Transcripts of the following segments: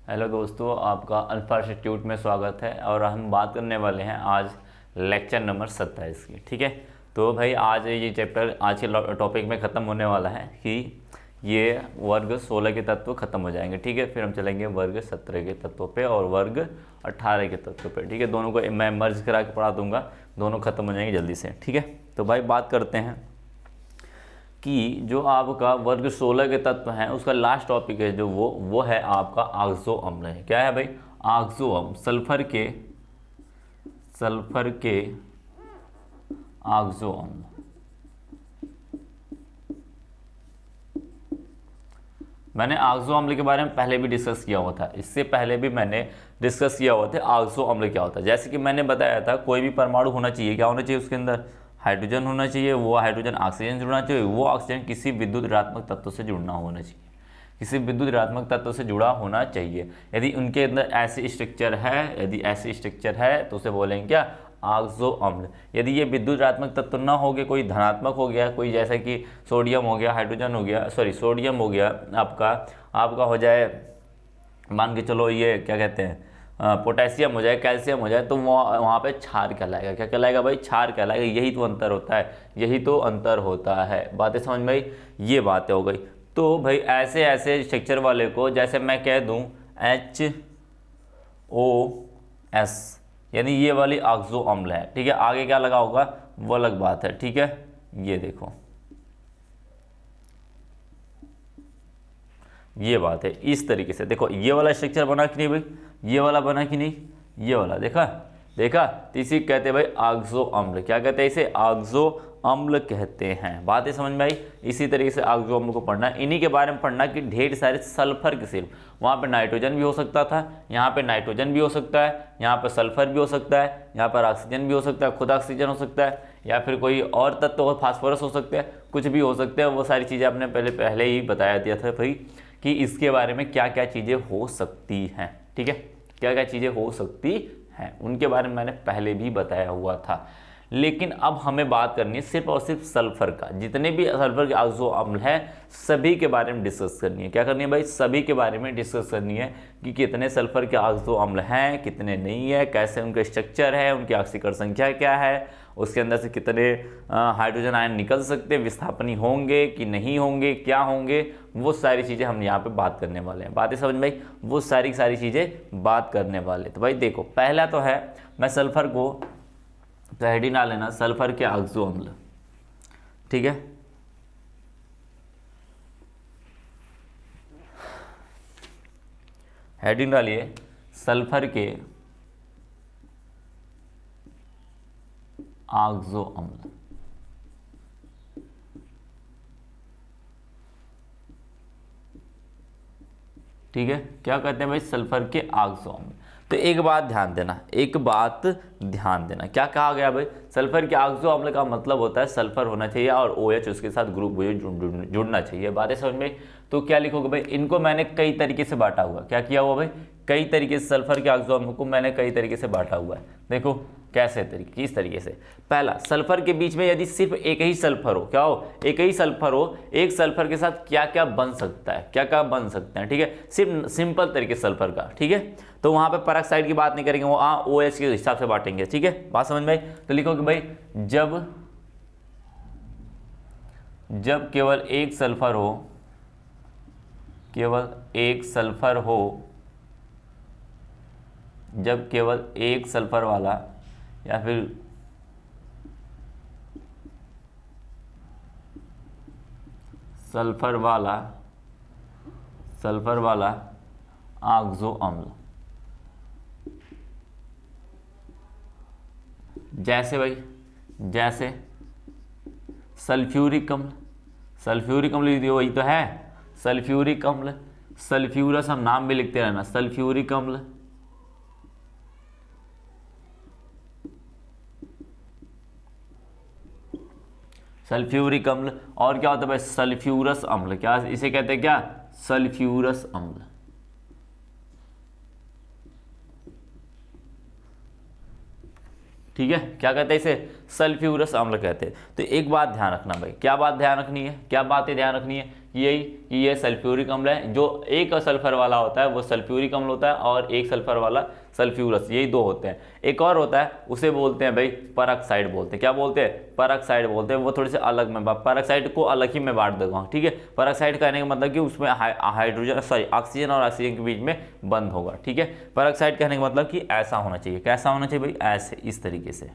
Hello दोस्तों, आपका alpha institute में स्वागत है। और हम बात करने वाले हैं आज लेक्चर नंबर 27 की। ठीक है, तो भाई आज ये चैप्टर आज के टॉपिक में ख़त्म होने वाला है कि ये वर्ग 16 के तत्व खत्म हो जाएंगे। ठीक है, फिर हम चलेंगे वर्ग 17 के तत्वों पे और वर्ग 18 के तत्वों पे। ठीक है, दोनों को मैं मर्ज करा के पढ़ा दूंगा, दोनों खत्म हो जाएंगे जल्दी से। ठीक है, तो भाई बात करते हैं कि जो आपका वर्ग 16 के तत्व हैं उसका लास्ट टॉपिक है जो वो है आपका आक्सो अम्ल है। क्या है भाई? आक्सो अम्ल, सल्फर के आक्सो अम्ल। मैंने आक्सो अम्ल के बारे में पहले भी डिस्कस किया हुआ था, इससे पहले भी मैंने डिस्कस किया हुआ था आक्सो अम्ल क्या होता है। जैसे कि मैंने बताया था कोई भी परमाणु होना चाहिए, क्या होना चाहिए उसके अंदर? हाइड्रोजन होना चाहिए। वो हाइड्रोजन ऑक्सीजन से जुड़ना चाहिए, वो ऑक्सीजन किसी विद्युत ऋणात्मक तत्व से जुड़ना होना चाहिए, किसी विद्युत ऋणात्मक तत्व से जुड़ा होना चाहिए। यदि उनके अंदर ऐसे स्ट्रक्चर है, यदि ऐसे स्ट्रक्चर है तो उसे बोलेंगे क्या? आक्सो अम्ल। यदि ये विद्युत ऋणात्मक तत्व ना हो गया, कोई धनात्मक हो गया, कोई जैसे कि सोडियम हो गया, हाइड्रोजन हो गया, सोडियम हो गया, आपका हो जाए, मान के चलो ये क्या कहते हैं, पोटेशियम हो जाए, कैल्शियम हो जाए, तो वहाँ पे क्षार कहलाएगा। क्या कहलाएगा भाई? क्षार कहलाएगा। यही तो अंतर होता है, यही तो अंतर होता है। बातें समझ में आई? ये बातें हो गई। तो भाई ऐसे ऐसे स्ट्रक्चर वाले को जैसे मैं कह दूं HOS, यानी ये वाली आक्सो अम्ल है। ठीक है, आगे क्या लगा होगा वो अलग बात है। ठीक है, ये देखो, ये बात है। इस तरीके से देखो, ये वाला स्ट्रक्चर बना कि नहीं भाई? ये वाला बना कि नहीं? ये वाला देखा देखा, तो इसी कहते हैं भाई आक्सो अम्ल। क्या कहते हैं इसे? आक्सो अम्ल कहते हैं। बातें समझ में आई? इसी तरीके से आक्सो अम्ल को पढ़ना, इन्हीं के बारे में पढ़ना कि ढेर सारे सल्फर के सिर्फ वहाँ पे नाइट्रोजन भी हो सकता था, यहाँ पे नाइट्रोजन भी हो सकता है, यहाँ पर सल्फर भी हो सकता है, यहाँ पर ऑक्सीजन भी हो सकता है, खुद ऑक्सीजन हो सकता है, या फिर कोई और तत्व फास्फोरस हो सकते हैं, कुछ भी हो सकते हैं। वो सारी चीज़ें आपने पहले ही बताया दिया था भाई कि इसके बारे में क्या क्या चीज़ें हो सकती हैं। ठीक है, क्या क्या चीज़ें हो सकती हैं उनके बारे में मैंने पहले भी बताया हुआ था। लेकिन अब हमें बात करनी है सिर्फ और सिर्फ सल्फर का। जितने भी सल्फर के आक्सो अम्ल हैं सभी के बारे में डिस्कस करनी है। क्या करनी है भाई? सभी के बारे में डिस्कस करनी है कि कितने सल्फर के आक्सो अम्ल हैं, कितने नहीं है, कैसे उनका स्ट्रक्चर है, उनकी ऑक्सीकरण संख्या क्या है, उसके अंदर से कितने हाइड्रोजन आयन निकल सकते हैं, विस्थापनी होंगे कि नहीं होंगे, क्या होंगे, वो सारी चीज़ें हम यहाँ पे बात करने वाले हैं। बातें समझ में? वो सारी चीज़ें बात करने वाले। तो भाई देखो, पहला तो है, मैं सल्फर को तो हेडिंग डाल लेना सल्फर के आक्सो अम्ल। ठीक है, हेडिंग डालिए सल्फर के आक्सो अम्ल। ठीक है, क्या कहते हैं भाई? सल्फर के आक्सो अम्ल। तो एक बात ध्यान देना, क्या कहा गया भाई? सल्फर के आक्सो अम्ल का मतलब होता है सल्फर होना चाहिए और OH उसके साथ ग्रुप जुड़ना चाहिए। बातें समझ में? तो क्या लिखोगे भाई? इनको मैंने कई तरीके से बांटा हुआ। क्या किया हुआ भाई? कई तरीके से सल्फर के आक्सो अम्ल को मैंने कई तरीके से बांटा हुआ है। देखो कैसे तरीके, किस तरीके से। पहला, सल्फर के बीच में यदि सिर्फ एक ही सल्फर हो, क्या हो? एक ही सल्फर हो, एक सल्फर के साथ क्या क्या बन सकता है, क्या क्या बन सकते हैं। ठीक है, सिर्फ सिंपल तरीके सल्फर का। ठीक है, तो वहां पे पेरोक्साइड की बात नहीं करेंगे, वो OH के हिसाब से बांटेंगे। ठीक है, बात समझ में आई? तो लिखो कि भाई जब केवल एक सल्फर हो, जब केवल एक सल्फर वाला या फिर सल्फर वाला आक्सो अम्ल, जैसे भाई जैसे सल्फ्यूरिक अम्ल, वही तो है सल्फ्यूरिक अम्ल, सल्फ्यूरस हम नाम भी लिखते रहना, सल्फ्यूरिक अम्ल, सल्फ्यूरिक अम्ल। और क्या होता है भाई? सल्फ्यूरस अम्ल। क्या इसे कहते हैं? क्या? सल्फ्यूरस अम्ल। ठीक है, क्या कहते हैं इसे? सल्फ्यूरस अम्ल कहते हैं। तो एक बात ध्यान रखना भाई, क्या बात ध्यान रखनी है, क्या बातें ध्यान रखनी है कि ये सल्फ्यूरिक अम्ल है। जो एक सल्फर वाला होता है वो सल्फ्यूरिक अम्ल होता है और एक सल्फर वाला सल्फ्यूरस, यही दो होते हैं। एक और होता है उसे बोलते हैं भाई परऑक्साइड बोलते हैं। क्या बोलते हैं? परऑक्साइड बोलते हैं। वो थोड़े से अलग में, परऑक्साइड को अलग ही मैं बांट दूंगा, ठीक है। परऑक्साइड कहने का मतलब कि उसमें हाइड्रोजन ऑक्सीजन और ऑक्सीजन के बीच में बंद होगा, ठीक है। परऑक्साइड कहने का मतलब कि ऐसा होना चाहिए। कैसा होना चाहिए भाई? ऐसे, इस तरीके से,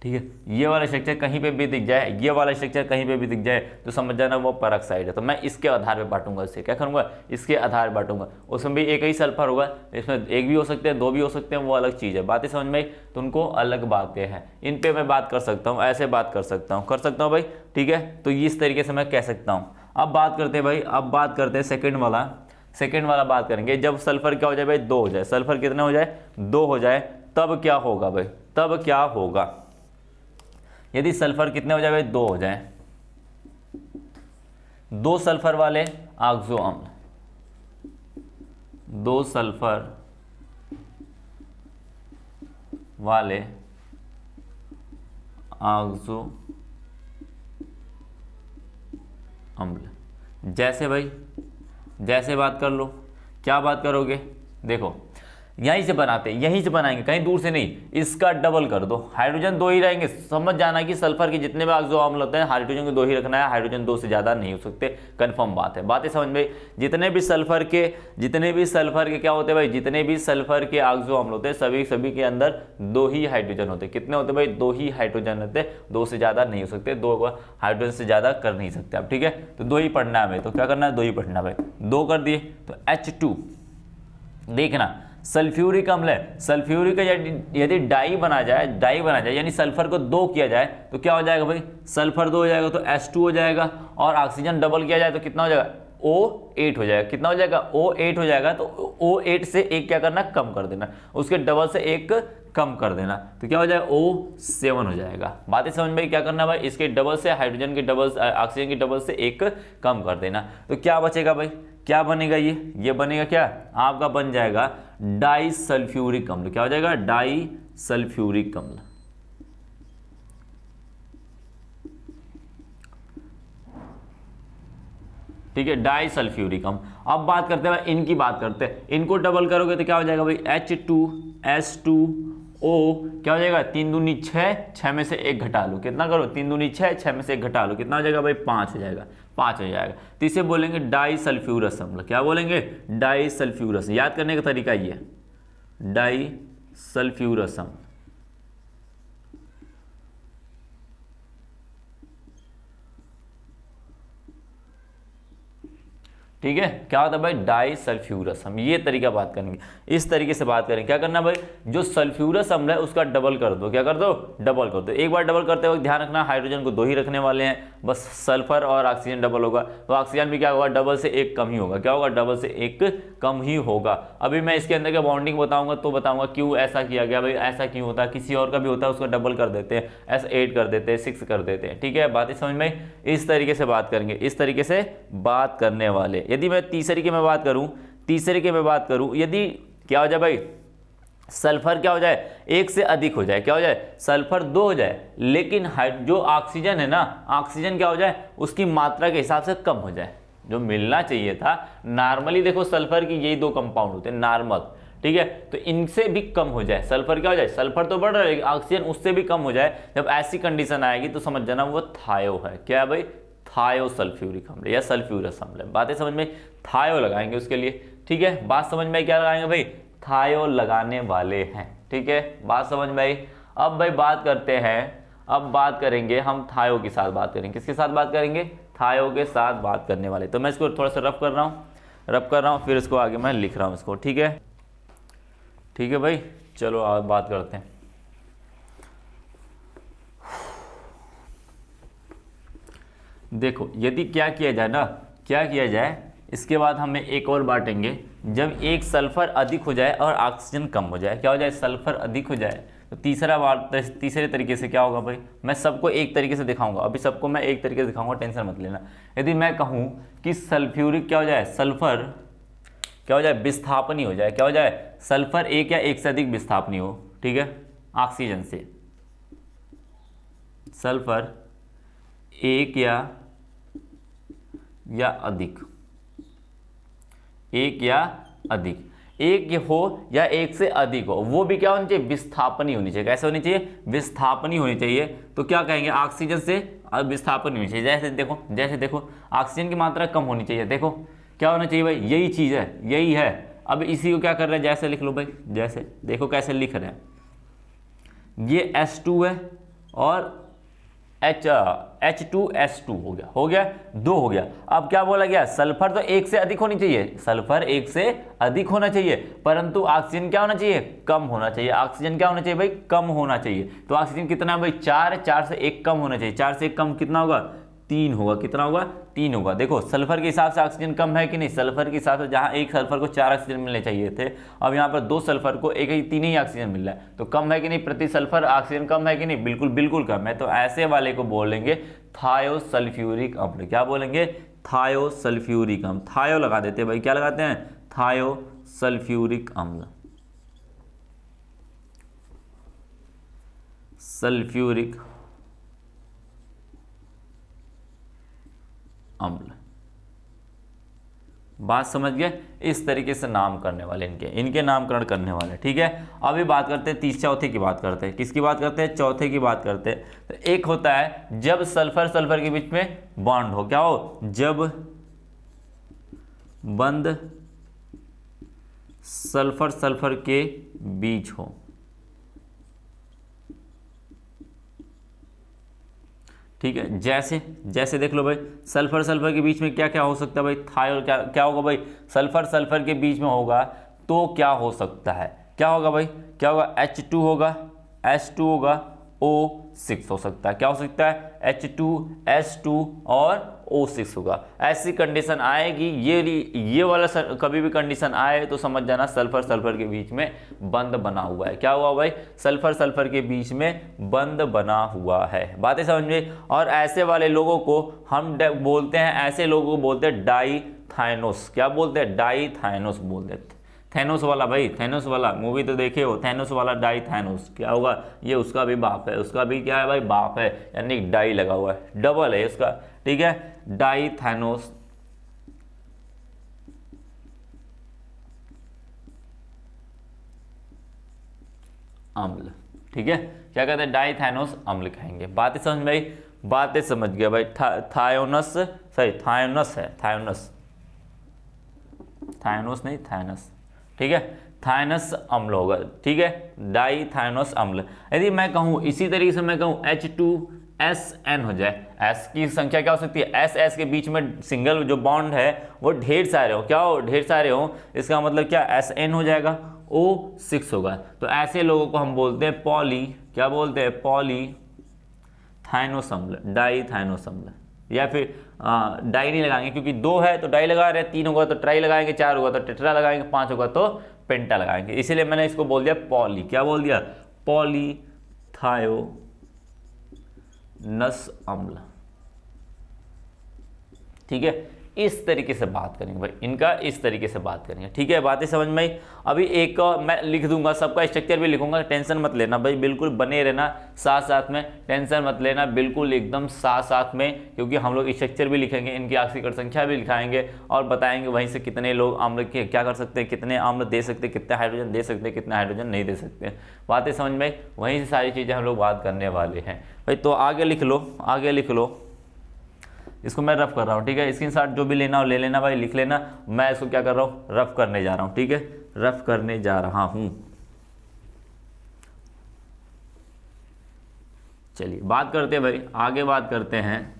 ठीक है। ये वाला स्ट्रक्चर कहीं पे भी दिख जाए, ये वाला स्ट्रक्चर कहीं पे भी दिख जाए तो समझ जाना वो परऑक्साइड है। तो मैं इसके आधार पे बांटूंगा इसे। क्या करूंगा? इसके आधार पे बांटूंगा। उसमें भी एक ही सल्फर होगा, इसमें एक भी हो सकते हैं, दो भी हो सकते हैं, वो अलग चीज़ है। बातें समझ में आई? तो उनको अलग बातें हैं। इन पे मैं बात कर सकता हूँ, ऐसे बात कर सकता हूँ भाई, ठीक है। तो इस तरीके से मैं कह सकता हूँ। अब बात करते हैं भाई, अब बात करते हैं सेकेंड वाला बात करेंगे। जब सल्फर क्या हो जाए भाई? 2 हो जाए। सल्फर कितना हो जाए? 2 हो जाए। तब क्या होगा भाई? तब क्या होगा यदि सल्फर कितने हो जाए भाई? 2 हो जाए। 2 सल्फर वाले ऑक्सो अम्ल, 2 सल्फर वाले ऑक्सो अम्ल, जैसे भाई, जैसे बात कर लो। क्या बात करोगे? देखो यहीं से बनाते हैं, यहीं से बनाएंगे, कहीं दूर से नहीं। इसका डबल कर दो, हाइड्रोजन 2 ही रहेंगे। समझ जाना कि सल्फर के जितने भी ऑक्सो अम्ल होते हैं हाइड्रोजन को 2 ही रखना है, हाइड्रोजन 2 से ज़्यादा नहीं हो सकते। कंफर्म बात है। बातें समझ में? जितने भी सल्फर के क्या होते हैं भाई? जितने भी सल्फर के ऑक्सो अम्ल होते हैं सभी के अंदर 2 ही हाइड्रोजन होते हैं। कितने होते हैं भाई? 2 ही हाइड्रोजन होते हैं, 2 से ज़्यादा नहीं हो सकते। 2 हाइड्रोजन से ज़्यादा कर नहीं सकते आप, ठीक है। तो 2 ही पढ़ना है हमें। तो क्या करना है? 2 ही पढ़ना भाई। 2 कर दिए तो H2, देखना सल्फ्यूरिक अम्ल है। सल्फ्यूरिक का यदि डाई बना जाए यानी सल्फर को 2 किया जाए तो क्या हो जाएगा भाई? सल्फर 2 हो जाएगा तो H2 हो जाएगा, और ऑक्सीजन डबल किया जाए तो कितना हो जाएगा? O8 हो जाएगा। कितना हो जाएगा? O8 हो जाएगा। तो O8 से एक क्या करना? कम कर देना, उसके डबल से एक कम कर देना, तो क्या हो जाएगा? O7 हो जाएगा। बातें समझ में? क्या करना भाई? इसके डबल से हाइड्रोजन के डबल, ऑक्सीजन के डबल से एक कम कर देना। तो क्या बचेगा भाई? क्या बनेगा? ये बनेगा क्या? आपका बन जाएगा डाई सल्फ्यूरिक अम्ल। क्या हो जाएगा? डाई सल्फ्यूरिक अम्ल, ठीक है। डाई सल्फ्यूरिक अम्ल। अब बात करते हैं, इनकी बात करते हैं। इनको डबल करोगे तो क्या हो जाएगा भाई? H2SO, क्या हो जाएगा? 3 दूनी 6, 6 में से 1 घटा लो। कितना करो? 3 दूनी 6, 6 में से 1 घटा लो। कितना हो जाएगा भाई? 5 हो जाएगा। 5 हो जाएगा। तो इसे बोलेंगे डाई सल्फ्यूरस अम्ल। क्या बोलेंगे? Di sulphurous. याद करने का तरीका ये है, डाई सल्फ्यूरस अम्ल, ठीक है। क्या होता है भाई? Di sulphurous. हम ये तरीका बात करेंगे, इस तरीके से बात करेंगे। क्या करना भाई? जो सल्फ्यूरस अम्ल है उसका डबल कर दो। क्या कर दो? डबल कर दो। एक बार डबल करते वक्त ध्यान रखना हाइड्रोजन को 2 ही रखने वाले हैं, बस सल्फर और ऑक्सीजन डबल होगा। तो ऑक्सीजन भी क्या होगा? डबल से 1 कम ही होगा। क्या होगा? डबल से 1 कम ही होगा। अभी मैं इसके अंदर का बॉन्डिंग बताऊंगा तो बताऊंगा क्यों ऐसा किया गया भाई। ऐसा क्यों होता है? किसी और का भी होता है, उसको डबल कर देते हैं, ऐसा 8 कर देते हैं, 6 कर देते हैं, ठीक है। बातें समझ में? इस तरीके से बात करेंगे, इस तरीके से बात करने वाले। यदि मैं तीसरे की मैं बात करूं, यदि क्या हो जाए भाई? सल्फर क्या हो जाए? 1 से अधिक हो जाए। क्या हो जाए? सल्फर 2 हो जाए, लेकिन जो ऑक्सीजन है ना, ऑक्सीजन क्या हो जाए? उसकी मात्रा के हिसाब से कम हो जाए। जो मिलना चाहिए था नॉर्मली, देखो सल्फर की यही 2 कंपाउंड होते हैं नॉर्मल, ठीक है। तो इनसे भी कम हो जाए। सल्फर क्या हो जाए? सल्फर तो बढ़ रहा है, ऑक्सीजन उससे भी कम हो जाए। जब ऐसी कंडीशन आएगी तो समझ जाना वो थायो है। क्या है भाई? थायो सल्फ्यूरिक अम्ल या सल्फ्यूरस अम्ल। बातें समझ में? थायो लगाएंगे उसके लिए, ठीक है। बात समझ में? क्या लगाएंगे भाई? थायो लगाने वाले हैं, ठीक है। बात समझ में आई? अब भाई बात करते हैं, अब बात करेंगे हम थायो के साथ बात करेंगे। किसके साथ बात करेंगे? थायो के साथ बात करने वाले। तो मैं इसको थोड़ा सा रफ कर रहा हूँ, फिर इसको आगे मैं लिख रहा हूँ इसको, ठीक है। ठीक है भाई, चलो आप बात करते हैं। देखो यदि क्या किया जाए इसके बाद हमें एक और बांटेंगे। जब एक सल्फर अधिक हो जाए और ऑक्सीजन कम हो जाए, क्या हो जाए? सल्फर अधिक हो जाए तो तीसरे तरीके से क्या होगा भाई? मैं सबको एक तरीके से दिखाऊंगा, अभी सबको मैं एक तरीके से दिखाऊंगा, टेंशन मत लेना। यदि मैं कहूं कि सल्फ्यूरिक क्या हो जाए? सल्फर क्या हो जाए? विस्थापनी हो जाए। क्या हो जाए? सल्फर 1 या 1 से अधिक विस्थापनी हो, ठीक है, ऑक्सीजन से। सल्फर 1 या या अधिक, एक या अधिक, एक हो या एक से अधिक हो, वो भी क्या होनी चाहिए, विस्थापनी होनी चाहिए। कैसे होनी चाहिए, विस्थापनी होनी चाहिए। तो क्या कहेंगे, ऑक्सीजन से विस्थापनी होनी चाहिए। जैसे देखो ऑक्सीजन की मात्रा कम होनी चाहिए। देखो क्या होना चाहिए भाई, यही चीज़ है, यही है। अब इसी को क्या कर रहे हैं, जैसे लिख लो भाई, जैसे देखो कैसे लिख रहे हैं, ये H2 है और H2S2 हो गया 2 हो गया। अब क्या बोला गया, सल्फर तो एक से अधिक होनी चाहिए, सल्फर एक से अधिक होना चाहिए, परंतु ऑक्सीजन क्या होना चाहिए, कम होना चाहिए। ऑक्सीजन क्या होना चाहिए भाई, कम होना चाहिए। तो ऑक्सीजन कितना है भाई, 4 से 1 कम होना चाहिए। 4 से 1 कम कितना होगा, 3 होगा। कितना होगा, 3 होगा। देखो सल्फर के हिसाब से ऑक्सीजन कम है कि नहीं, सल्फर के हिसाब से जहां एक सल्फर को 4 ऑक्सीजन मिलने चाहिए थे, अब यहाँ पर 2 सल्फर को 3 ही ऑक्सीजन मिल रहा है, तो कम है कि नहीं, प्रति सल्फर ऑक्सीजन कम है कि नहीं, बिल्कुल बिल्कुल कम है। तो ऐसे वाले को बोलेंगे थायोसल्फ्यूरिक अम्ल। क्या बोलेंगे, थायोसल्फ्यूरिक अम्ल। थायो लगा देते हैं भाई, क्या लगाते हैं, थायोसल्फ्यूरिक अम्ल, सल्फ्यूरिक अम्ल। बात समझ गए, इस तरीके से नाम करने वाले इनके नामकरण करने वाले। ठीक है, अभी बात करते हैं चौथे की बात करते हैं। किसकी बात करते हैं, चौथे की बात करते हैं। तो एक होता है जब सल्फर के बीच में बॉन्ड हो, क्या हो, जब बंद सल्फर के बीच हो। ठीक है, जैसे देख लो भाई, सल्फर के बीच में क्या क्या हो सकता है भाई, थायो क्या होगा भाई, सल्फर के बीच में होगा तो क्या हो सकता है, क्या होगा भाई, क्या होगा, H2 होगा, H2 होगा, O6 हो सकता है। क्या हो सकता है, H2S2 और O6 होगा। ऐसी कंडीशन आएगी, ये वाला कभी भी कंडीशन आए तो समझ जाना सल्फर के बीच में बंद बना हुआ है। क्या हुआ भाई, सल्फर के बीच में बंद बना हुआ है। बातें समझ में। और ऐसे वाले लोगों को हम बोलते हैं, ऐसे लोगों को बोलते हैं डाईथाइनोस। क्या बोलते हैं, डाईथाइनोस बोलते हैं। थैनोस वाला भाई, थैनोस वाला मूवी तो देखे हो, थैनोस वाला डाईथाइनोस क्या होगा, ये उसका भी बाप है, उसका भी क्या है भाई, बाप है, यानी डाई लगा हुआ है, डबल है इसका। ठीक है, डाईथाइनोस अम्ल। ठीक है, क्या कहते हैं, डाईथाइनोस अम्ल कहेंगे। बातें समझ में आई, बातें समझ गया भाई। थायोनस सही, थायोनस है, थायोनस नहीं, थायनस। ठीक है, थायनस अम्ल होगा। ठीक है, डाईथाइनोस अम्ल। यदि मैं कहूँ इसी तरीके से, मैं कहूँ H2SN हो जाए, S की संख्या क्या हो सकती है, S के बीच में सिंगल जो बॉन्ड है वो ढेर सारे हो, क्या हो, ढेर सारे हो, इसका मतलब क्या, SN हो जाएगा, O6 होगा। तो ऐसे लोगों को हम बोलते हैं पॉली, क्या बोलते हैं, पॉलीथाइनोस अम्ल, डाईथाइनोस अम्ल। या फिर डाई नहीं लगाएंगे क्योंकि 2 है तो डाई लगा रहे हैं, 3 होगा तो ट्राई लगाएंगे, 4 होगा तो टेट्रा लगाएंगे, 5 होगा तो पेंटा लगाएंगे। इसीलिए मैंने इसको बोल दिया पॉली, क्या बोल दिया, पॉलीथायोनस अम्ल। ठीक है, इस तरीके से बात करेंगे भाई, इनका इस तरीके से बात करेंगे। ठीक है, बातें समझ में आई। अभी एक मैं लिख दूंगा, सबका स्ट्रक्चर भी लिखूंगा, टेंशन मत लेना भाई, बिल्कुल बने रहना साथ साथ में, टेंशन मत लेना, बिल्कुल एकदम साथ साथ में, क्योंकि हम लोग स्ट्रक्चर भी लिखेंगे, इनकी ऑक्सीकरण संख्या भी लिखाएंगे और बताएंगे वहीं से कितने लोग अम्ल के क्या कर सकते हैं, कितने अम्ल दे सकते हैं, कितने हाइड्रोजन दे सकते हैं, कितने हाइड्रोजन नहीं दे सकते। बातें समझ में आई, वहीं से सारी चीज़ें हम लोग बात करने वाले हैं भाई। तो आगे लिख लो, आगे लिख लो, इसको मैं रफ कर रहा हूँ। ठीक है, स्क्रीनशॉट जो भी लेना हो ले लेना भाई, लिख लेना। मैं इसको क्या कर रहा हूँ, रफ करने जा रहा हूँ। ठीक है, रफ करने जा रहा हूँ। चलिए बात करते हैं भाई, आगे बात करते हैं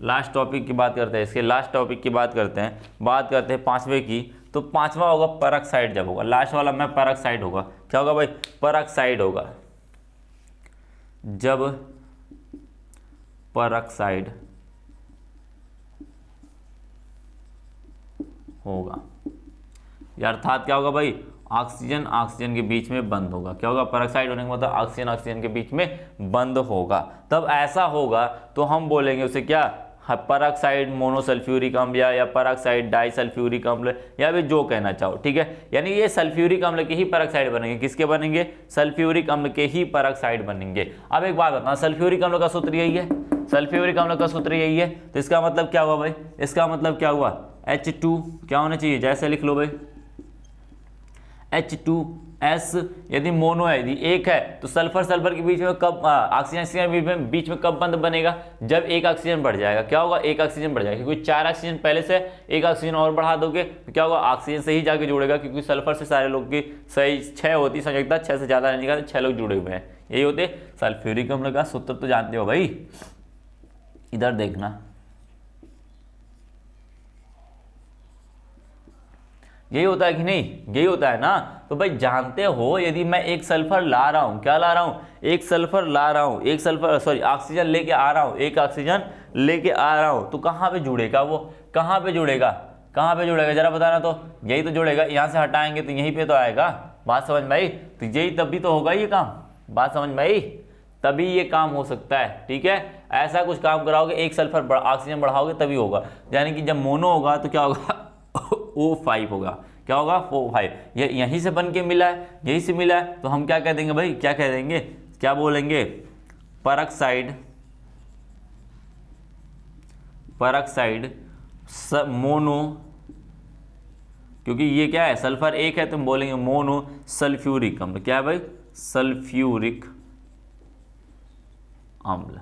लास्ट टॉपिक की बात करते हैं, इसके लास्ट टॉपिक की बात करते हैं 5वें की। तो 5वां होगा परऑक्साइड। जब होगा लास्ट वाला में परऑक्साइड होगा, क्या होगा भाई, परऑक्साइड होगा। जब परऑक्साइड होगा, अर्थात क्या होगा भाई, ऑक्सीजन के बीच में बंद होगा। क्या होगा, परऑक्साइड होने का मतलब ऑक्सीजन के बीच में बंद होगा। तब ऐसा होगा तो हम बोलेंगे उसे क्या, परऑक्साइड मोनोसल्फ्यूरिक अम्ल या परऑक्साइड डाइसल्फ्यूरिक अम्ल, या भी जो कहना चाहो, ठीक है। यानी ये सल्फ्यूरिक अम्ल के ही परऑक्साइड बनेंगे। किसके बनेंगे? सल्फ्यूरिक अम्ल के ही परऑक्साइड बनेंगे। अब एक बात बताना, सल्फ्यूरिक अम्ल का सूत्र यही है, सल्फ्यूरिक अम्ल का सूत्र यही है, तो इसका मतलब क्या हुआ भाई? इसका मतलब क्या हुआ? H2 क्या होना चाहिए? जैसे लिख लो भाई, H2S। यदि मोनो है, यदि एक है, तो सल्फर सल्फर के बीच में कब, ऑक्सीजन ऑक्सीजन के बीच में कब बंद बनेगा? जब एक ऑक्सीजन बढ़ जाएगा। क्या होगा? एक ऑक्सीजन बढ़ जाएगा, क्योंकि 4 ऑक्सीजन पहले से, एक ऑक्सीजन और बढ़ा दोगे तो क्या होगा? ऑक्सीजन से ही जाके जुड़ेगा, क्योंकि सल्फर से सारे लोग की सही 6 होती संयोजकता, 6 से ज़्यादा नहीं, 6 लोग जुड़े हुए हैं। यही होते सल्फ्यूरिक अम्ल का सूत्र, तो जानते हो भाई। इधर देखना, यही होता है कि नहीं? यही होता है ना। तो भाई जानते हो, यदि मैं एक सल्फर ला रहा हूं, क्या ला रहा हूं? एक सल्फर ला रहा हूं, एक सल्फर सॉरी ऑक्सीजन लेके आ रहा हूं, एक ऑक्सीजन लेके आ रहा हूं, तो कहां पे जुड़ेगा वो? कहां पे जुड़ेगा? कहां पे जुड़ेगा जरा बताना। तो यही तो जुड़ेगा, यहां से हटाएंगे तो यहीं पे तो आएगा। बात समझ में आई? तो यही तभी तो होगा ये काम। बात समझ में आई? तभी ये काम हो सकता है, ठीक है। ऐसा कुछ काम कराओगे, एक सल्फर ऑक्सीजन बढ़ाओगे तभी होगा। यानी कि जब मोनो होगा तो क्या होगा? O5 होगा। क्या होगा? O5। ये यहीं से बन के मिला है, यहीं से मिला है, तो हम क्या कह देंगे भाई? क्या कह देंगे? क्या बोलेंगे? परऑक्साइड, परऑक्साइड मोनो, क्योंकि ये क्या है? सल्फर एक है, तो हम बोलेंगे मोनो सल्फ्यूरिक अम्ल। क्या है भाई? सल्फ्यूरिक अम्ल,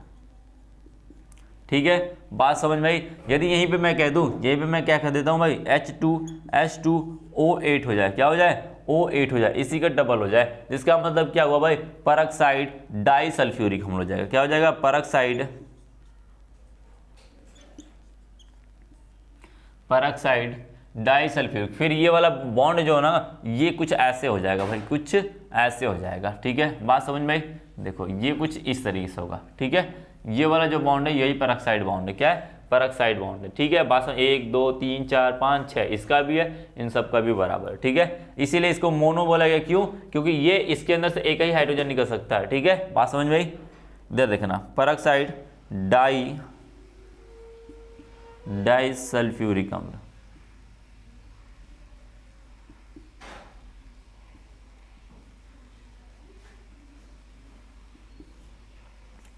ठीक है। बात समझ में आई? यदि यहीं पे मैं कह दूं, यहीं पे मैं क्या कह देता हूं भाई? H2S2O8 हो जाए। क्या हो जाए? O8 हो जाए, इसी का डबल हो जाए, जिसका मतलब क्या हुआ भाई? परऑक्साइड डाइसल्फ्यूरिक अम्ल हो जाएगा। क्या हो जाएगा? Peroxide, peroxide disulphuric. फिर ये वाला बॉन्ड जो है ना, ये कुछ ऐसे हो जाएगा भाई, कुछ ऐसे हो जाएगा, ठीक है। बात समझ में आई? देखो ये कुछ इस तरीके से होगा, ठीक है। ये वाला जो बॉन्ड है, यही परऑक्साइड बॉन्ड है। क्या है? परऑक्साइड बॉन्ड है, ठीक है। बात समझ, 1 2 3 4 5 6 इसका भी है, इन सब का भी बराबर है, ठीक है। इसीलिए इसको मोनो बोला गया। क्यों? क्योंकि ये इसके अंदर से एक ही हाइड्रोजन निकल सकता है, ठीक है। बात समझ में आई? इधर देखना, परऑक्साइड डाइसल्फ्यूरिक अम्ल,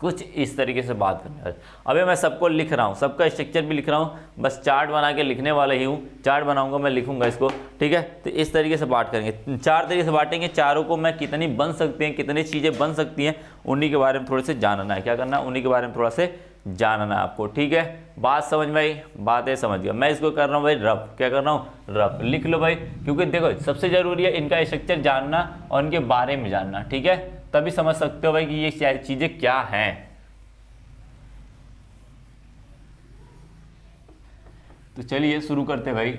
कुछ इस तरीके से बात करने वाले। अभी मैं सबको लिख रहा हूँ, सबका स्ट्रक्चर भी लिख रहा हूँ, बस चार्ट बना के लिखने वाला ही हूँ। चार्ट बनाऊंगा, मैं लिखूंगा इसको, ठीक है। तो इस तरीके से बात करेंगे, 4 तरीके से बांटेंगे। चारों को मैं कितनी बन सकती हैं, कितनी चीज़ें बन सकती हैं, उन्हीं के बारे में थोड़े से जानना है। क्या करना है? उन्हीं के बारे में थोड़ा से जानना है आपको, ठीक है। बात समझ में आई? बातें समझ गया। मैं इसको कर रहा हूँ भाई रफ। क्या कर रहा हूँ? रफ। लिख लो भाई, क्योंकि देखो सबसे जरूरी है इनका स्ट्रक्चर जानना और इनके बारे में जानना, ठीक है। तभी समझ सकते हो भाई कि ये चीज़ें क्या हैं। तो चलिए शुरू करते भाई।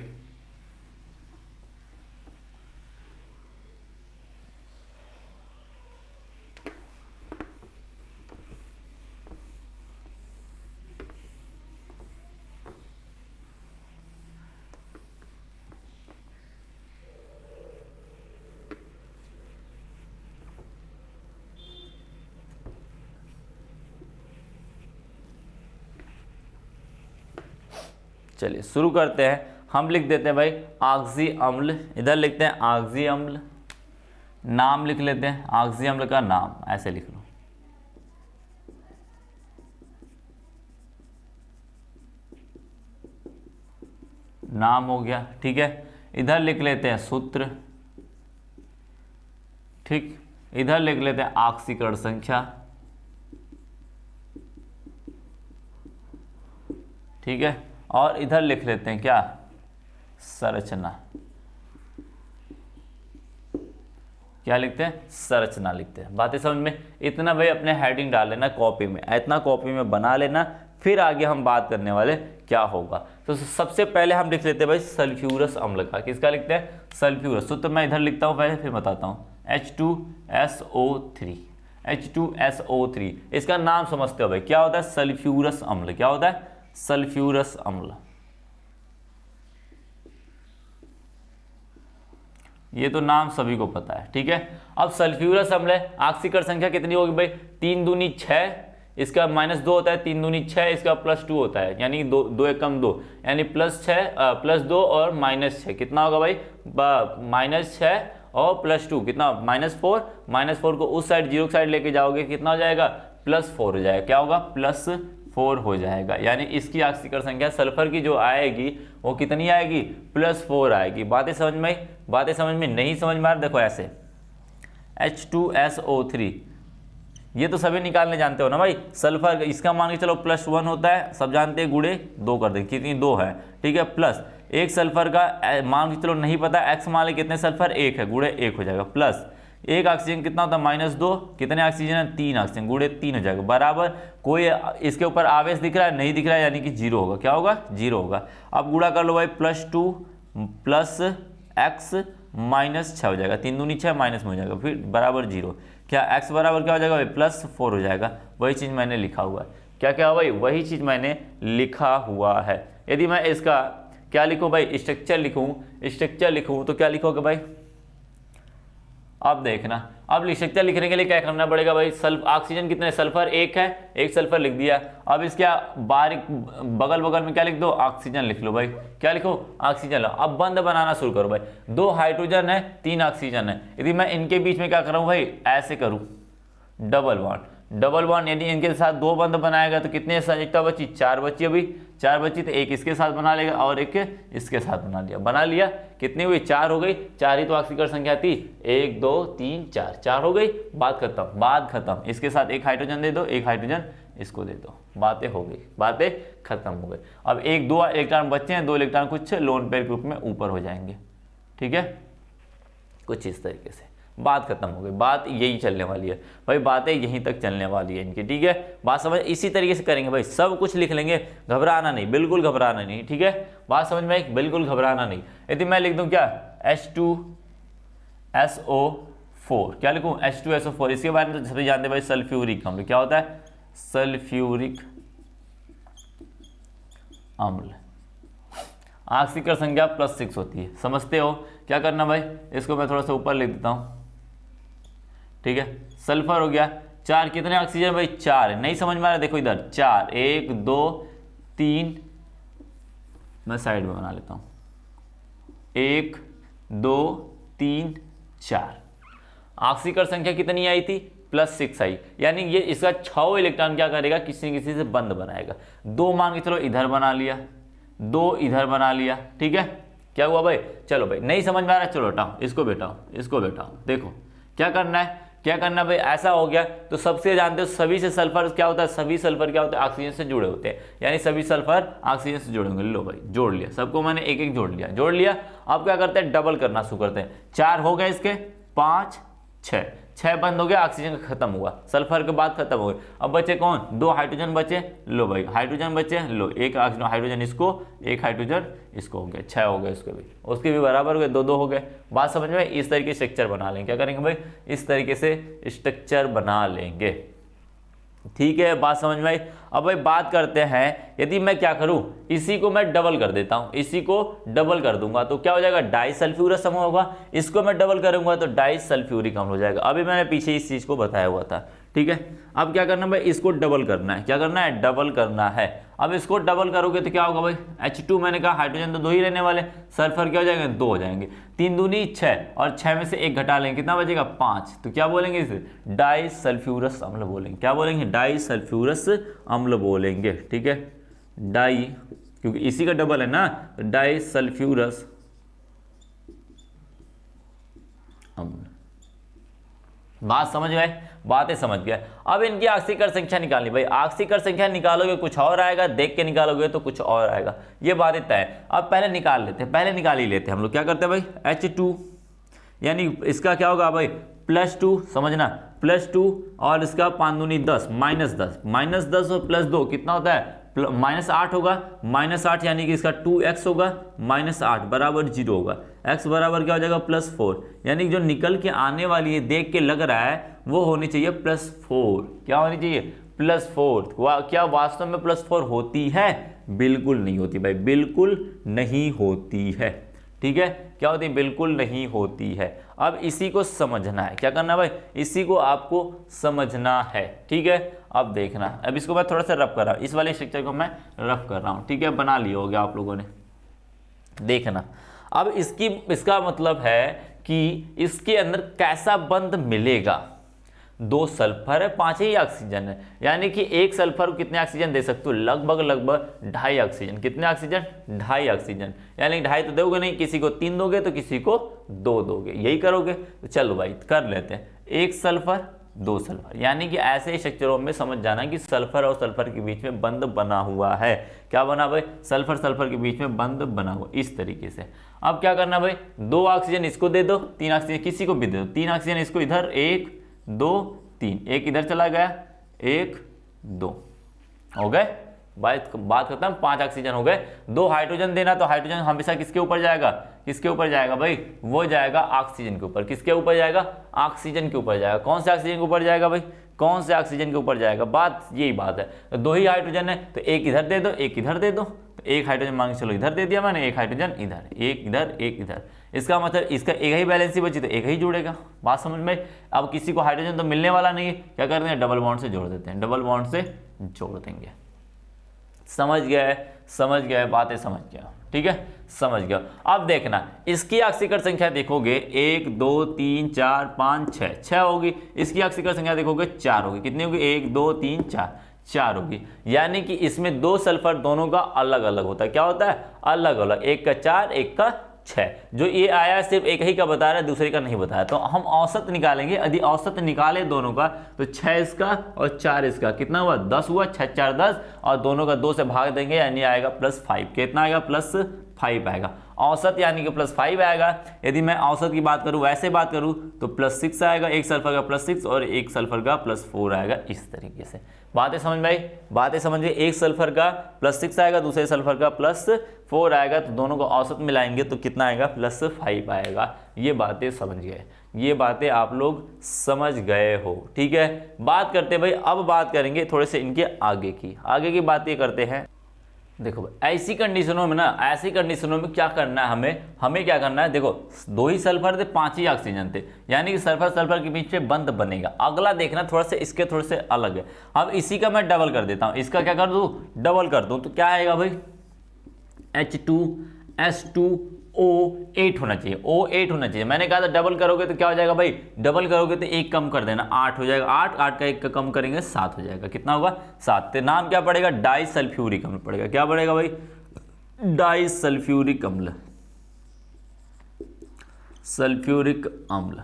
चलिए शुरू करते हैं। हम लिख देते हैं भाई ऑक्सी अम्ल, इधर लिखते हैं ऑक्सी अम्ल। नाम लिख लेते हैं ऑक्सी अम्ल का नाम, ऐसे लिख लो। नाम हो गया, ठीक है। इधर लिख लेते हैं सूत्र, ठीक। इधर लिख लेते हैं ऑक्सीकरण संख्या, ठीक है। और इधर लिख लेते हैं क्या? संरचना। क्या लिखते हैं? संरचना लिखते हैं। बातें समझ में? इतना भाई अपने हेडिंग डाल लेना कॉपी में, इतना कॉपी में बना लेना, फिर आगे हम बात करने वाले क्या होगा। तो सबसे पहले हम लिख लेते हैं भाई सल्फ्यूरस अम्ल का। किसका लिखते हैं? सल्फ्यूरस। तो मैं इधर लिखता हूँ पहले, फिर बताता हूँ। H2SO3, H2SO3। इसका नाम समझते हो भाई, क्या होता है? सल्फ्यूरस अम्ल। क्या होता है? सल्फ्यूरस अम्ल। ये तो नाम सभी को पता है, ठीक है। अब सल्फ्यूरस अम्ल है, ऑक्सीकरण संख्या कितनी होगी भाई? 3 दूनी 6, इसका -2 होता है, 3 दूनी 6, इसका +2 होता है, यानी 2 एक कम 2, यानी +2 और -6 कितना होगा भाई, -6 और +2 कितना, -4, -4 को उस साइड 0 साइड लेके जाओगे कितना हो जाएगा, +4 हो जाएगा, क्या होगा, +4 हो जाएगा। यानी इसकी ऑक्सीकरण संख्या सल्फर की जो आएगी वो कितनी आएगी, +4 आएगी। बातें समझ में, बातें समझ में नहीं समझ में आ रहा, देखो ऐसे H2SO3 ये तो सभी निकालने जानते हो ना भाई, सल्फर इसका मान के चलो +1 होता है, सब जानते हैं, गुणे 2 कर दे, कितनी 2 है, ठीक है, प्लस एक सल्फर का मान के चलो नहीं पता, x मान ले कितने सल्फर 1 है, गुणे 1 हो जाएगा, प्लस एक ऑक्सीजन कितना होता है, -2, कितने ऑक्सीजन है, 3 ऑक्सीजन, गुणे 3 हो जाएगा, बराबर कोई इसके ऊपर आवेश दिख रहा है, नहीं दिख रहा है, यानी कि 0 होगा, क्या होगा, 0 होगा। अब गुणा कर लो भाई, +2 + x -6 हो जाएगा, 3 दूनी 6 माइनस में हो जाएगा, फिर बराबर 0, क्या x बराबर क्या हो जाएगा भाई, +4 हो जाएगा। वही चीज़ मैंने लिखा हुआ है, क्या क्या भाई, वही चीज़ मैंने लिखा हुआ है। यदि मैं इसका क्या लिखूँ भाई, स्ट्रक्चर लिखूँ तो क्या लिखोगे भाई, अब देखना, अब स्ट्रक्चर लिखने के लिए क्या करना पड़ेगा भाई, ऑक्सीजन कितने, सल्फर 1 है, एक सल्फर लिख दिया, अब इसके बारीक बगल बगल में क्या लिख दो, ऑक्सीजन लिख लो भाई, क्या लिखो, ऑक्सीजन लो। अब बंद बनाना शुरू करो भाई, 2 हाइड्रोजन है, 3 ऑक्सीजन है, यदि मैं इनके बीच में क्या कर रहा हूँ भाई, ऐसे करूँ, डबल बॉन्ड, यदि इनके साथ 2 बंद बनाएगा तो कितने संयुक्ता बची, 4 बची, अभी 4 बची, तो एक इसके साथ बना लेगा और एक इसके साथ बना लिया, कितनी हुई, 4 हो गई, 4 ही तो ऑक्सीकरण संख्या थी, 1 2 3 4 हो गई, बात खत्म। इसके साथ एक हाइड्रोजन दे दो, एक हाइड्रोजन इसको दे दो, बातें हो गई, बातें खत्म हो गई। अब 1-2 इलेक्ट्रॉन बचे हैं, 2 इलेक्ट्रॉन कुछ लोन पेयर ग्रुप में ऊपर हो जाएंगे, ठीक है, कुछ इस तरीके से बात खत्म हो गई। बात यही चलने वाली है भाई, बातें यहीं तक चलने वाली है इनकी, ठीक है, बात समझ, इसी तरीके से करेंगे भाई, सब कुछ लिख लेंगे, घबराना नहीं, बिल्कुल घबराना नहीं, ठीक है, बात समझ में, बिल्कुल घबराना नहीं। यदि मैं लिख दूं क्या, H2SO4, क्या लिखूं, H2SO4, इसके बारे में तो सभी जानते हैं भाई, सल्फ्यूरिक अम्ल, क्या होता है, सल्फ्यूरिक अम्ल, ऑक्सीकरण संख्या +6 होती है, समझते हो। क्या करना भाई, इसको मैं थोड़ा सा ऊपर लिख देता हूं, ठीक है, सल्फर हो गया, 4, कितने ऑक्सीजन भाई, 4 है, नहीं समझ में आ रहा, देखो इधर 4, 1 2 3, मैं साइड में बना लेता हूं, 1 2 3 4, ऑक्सीकरण संख्या कितनी आई थी, +6 आई, यानी ये इसका 6 इलेक्ट्रॉन क्या करेगा, किसी न किसी से बंद बनाएगा, 2 मान के चलो इधर बना लिया, 2 इधर बना लिया, ठीक है, क्या हुआ भाई, चलो भाई, नहीं समझ में आ रहा, चलो हटाओ इसको, बेटाओ, देखो क्या करना है भाई, ऐसा हो गया तो सबसे जानते हो, सभी से सल्फर क्या होता है, सभी सल्फर क्या होता है, ऑक्सीजन से जुड़े होते हैं, यानी सभी सल्फर ऑक्सीजन से जुड़े होंगे। लो भाई, जोड़ लिया, सबको मैंने एक एक जोड़ लिया। अब क्या करते हैं, डबल करना शुरू करते हैं, 4 हो गए इसके, 5 6 बंद हो गया, ऑक्सीजन खत्म हुआ, सल्फर के बाद खत्म हो गए। अब बचे कौन, 2 हाइड्रोजन बचे, लो भाई हाइड्रोजन बचे, लो एक हाइड्रोजन इसको, एक हाइड्रोजन इसको, हो गया 6 हो गए, उसके भी बराबर हो गए, 2 हो गए। बात समझ में, इस तरीके से स्ट्रक्चर बना लेंगे, क्या करेंगे भाई, इस तरीके से स्ट्रक्चर बना लेंगे, ठीक है, बात समझ में आई। अब भाई बात करते हैं, यदि मैं क्या करूं, इसी को मैं डबल कर देता हूं, इसी को डबल कर दूंगा तो क्या हो जाएगा, डाइसल्फ्यूरस समूह होगा, इसको मैं डबल करूंगा तो डाइसल्फ्यूरिक अम्ल हो जाएगा। अभी मैंने पीछे इस चीज को बताया हुआ था, ठीक है। अब क्या करना भाई, इसको डबल करना है, क्या करना है, डबल करना है। अब इसको डबल करोगे तो क्या होगा भाई, H2 मैंने कहा हाइड्रोजन तो 2 ही रहने वाले, सल्फर क्या हो जाएंगे, 2 हो जाएंगे, 3 दूनी 6 और 6 में से 1 घटा लेंगे, कितना बचेगा, 5, तो क्या बोलेंगे इसे, डाइसल्फ्यूरस अम्ल बोलेंगे, क्या बोलेंगे, डाइसल्फ्यूरस अम्ल बोलेंगे, ठीक है, डाई, क्योंकि इसी का डबल है ना, डाइसल्फ्यूरस अम्ल। बात समझ गए, बातें समझ गए। अब इनकी ऑक्सीकरण संख्या निकालनी भाई, ऑक्सीकरण संख्या निकालोगे कुछ और आएगा, देख के निकालोगे तो कुछ और आएगा, ये बातें तय है। अब पहले निकाल लेते हैं, पहले निकाल ही लेते हैं हम लोग। क्या करते हैं भाई, H2 यानी इसका क्या होगा भाई, +2, समझना +2 और इसका 5 दूनी 10, -10 और +2 कितना होता है, -8 होगा, -8 यानी कि इसका 2x होगा, -8 बराबर 0 होगा, x बराबर क्या हो जाएगा, +4, यानी जो निकल के आने वाली है, देख के लग रहा है वो होनी चाहिए +4, क्या होनी चाहिए, +4। क्या वास्तव में +4 होती है, बिल्कुल नहीं होती भाई, बिल्कुल नहीं होती है, ठीक है, क्या होती है, बिल्कुल नहीं होती है। अब इसी को समझना है, क्या करना है भाई, इसी को आपको समझना है, ठीक है। अब देखना, अब इसको मैं थोड़ा सा रफ कर रहा हूँ, इस वाले स्ट्रक्चर को मैं रफ कर रहा हूँ, ठीक है, बना लिया होगा आप लोगों ने। देखना अब इसका मतलब है कि इसके अंदर कैसा बंध मिलेगा। 2 सल्फर है, 5 ही ऑक्सीजन है, यानी कि एक सल्फर को कितने ऑक्सीजन दे सकते हो, लगभग 2.5 ऑक्सीजन। कितने ऑक्सीजन, 2.5 ऑक्सीजन, यानी 2.5 तो दोगे नहीं, किसी को 3 दोगे तो किसी को 2 दोगे, यही करोगे। तो चलो भाई कर लेते हैं, 1 सल्फर 2 सल्फर, यानी कि ऐसे स्ट्रक्चरों में समझ जाना कि सल्फर और सल्फर के बीच में बंध बना हुआ है। क्या बना भाई, सल्फर सल्फर के बीच में बंध बना हुआ, इस तरीके से। अब क्या करना भाई, 2 ऑक्सीजन इसको दे दो, 3 ऑक्सीजन किसी को भी दे दो, 3 ऑक्सीजन इसको इधर, 1 2 3, एक इधर चला गया, 1 2 हो गए, बात खत्म। 5 ऑक्सीजन हो गए। 2 हाइड्रोजन देना, तो हाइड्रोजन हमेशा किसके ऊपर जाएगा, किसके ऊपर जाएगा भाई, वो जाएगा ऑक्सीजन के ऊपर। किसके ऊपर जाएगा, ऑक्सीजन के ऊपर जाएगा। कौन से ऑक्सीजन के ऊपर जाएगा भाई, कौन से ऑक्सीजन के ऊपर जाएगा, बात यही बात है। तो 2 ही हाइड्रोजन है, तो एक इधर दे दो, एक इधर दे दो, तो एक हाइड्रोजन मांग चलो इधर दे दिया मैंने, एक हाइड्रोजन इधर, एक इधर एक इधर। इसका मतलब इसका एक ही बैलेंसी बची तो एक ही जुड़ेगा, बात समझ में। अब किसी को हाइड्रोजन तो मिलने वाला नहीं है, क्या करते हैं, डबल बॉन्ड से जोड़ देते हैं, डबल बॉन्ड से जोड़ देंगे। समझ गए, बातें समझ गया, ठीक है, समझ गया। अब देखना इसकी ऑक्सीकरण संख्या देखोगे, 1 2 3 4 5 6 होगी। इसकी ऑक्सीकरण संख्या देखोगे 4 होगी। कितनी होगी, 1 2 3 4 होगी। यानी कि इसमें 2 सल्फर दोनों का अलग अलग होता है। क्या होता है, अलग अलग, एक का 4 एक का 6। जो ये आया सिर्फ एक ही का बता रहा है, दूसरे का नहीं बताया। तो हम औसत निकालेंगे, यदि औसत निकाले दोनों का तो 6 इसका और 4 इसका, कितना हुआ, 10 हुआ। 6 4 10, और दोनों का 2 से भाग देंगे, यानी आएगा +5। कितना आएगा, +5 आएगा। औसत यानी कि +5 आएगा। यदि मैं औसत की बात करूं, वैसे बात करूं तो +6 आएगा। एक सल्फर का +6 और एक सल्फर का +4 आएगा, इस तरीके से। बातें समझ में आई, बातें समझिए। एक सल्फर का +6 आएगा, दूसरे सल्फर का +4 आएगा, तो दोनों को औसत मिलाएंगे तो कितना आएगा, +5 आएगा। ये बातें समझ गए, ये बातें आप लोग समझ गए हो, ठीक है। बात करते भाई, अब बात करेंगे थोड़े से इनके आगे की बातें करते हैं। देखो भाई, ऐसी कंडीशनों में क्या करना है, हमें क्या करना है। देखो 2 ही सल्फर थे, 5 ही ऑक्सीजन थे, यानी कि सल्फर सल्फर के बीच में बंध बनेगा। अगला देखना थोड़ा सा इसके थोड़े से अलग है। अब इसी का मैं डबल कर देता हूं, इसका क्या कर दूं, डबल कर दूं, तो क्या आएगा भाई, H2SO8 होना चाहिए, O8 होना चाहिए। मैंने कहा था डबल करोगे तो क्या हो जाएगा भाई, डबल करोगे तो एक कम कर देना, 8 हो जाएगा। 8 का एक का कम करेंगे 7 हो जाएगा। कितना होगा, 7। तो नाम क्या पड़ेगा, डाइसल्फ्यूरिक अम्ल पड़ेगा। क्या पड़ेगा भाई, डाइसल्फ्यूरिक अम्ल, सल्फ्यूरिक अम्ल।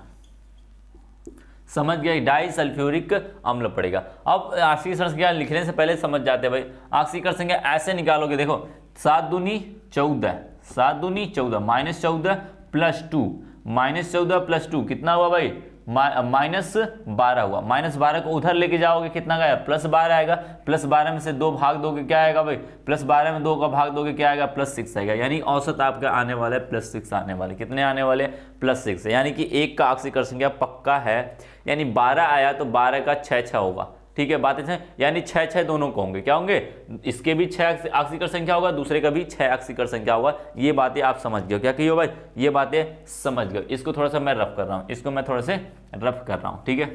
समझ गया, डाइसल्फ्यूरिक अम्ल पड़ेगा। अब ऑक्सीकरण संख्या लिखने से पहले समझ जाते हैं भाई। ऑक्सीकरण संख्या ऐसे निकालोगे, देखो 7 दूनी 14, 7 दूनी 14, -14 +2, -14 +2 कितना हुआ भाई, -12 हुआ। -12 को उधर लेके जाओगे, कितना गया, +12 आएगा। +12 में से 2 भाग दोगे, क्या आएगा भाई, +12 में 2 का भाग दोगे, क्या आएगा, +6 आएगा। यानी औसत आपका आने वाला है +6 आने वाले। कितने आने वाले, +6। यानी कि एक का ऑक्सीकरण संख्या पक्का है, यानी 12 आया तो 12 का 6 होगा, ठीक है। बातें हैं, यानी 6 दोनों को होंगे, क्या होंगे, इसके भी 6 ऑक्सीकरण संख्या होगा, दूसरे का भी 6 ऑक्सीकरण संख्या होगा। ये बातें आप समझ गए, क्या कहियो भाई, ये बातें समझ गए। इसको थोड़ा सा मैं रफ कर रहा हूँ, ठीक है,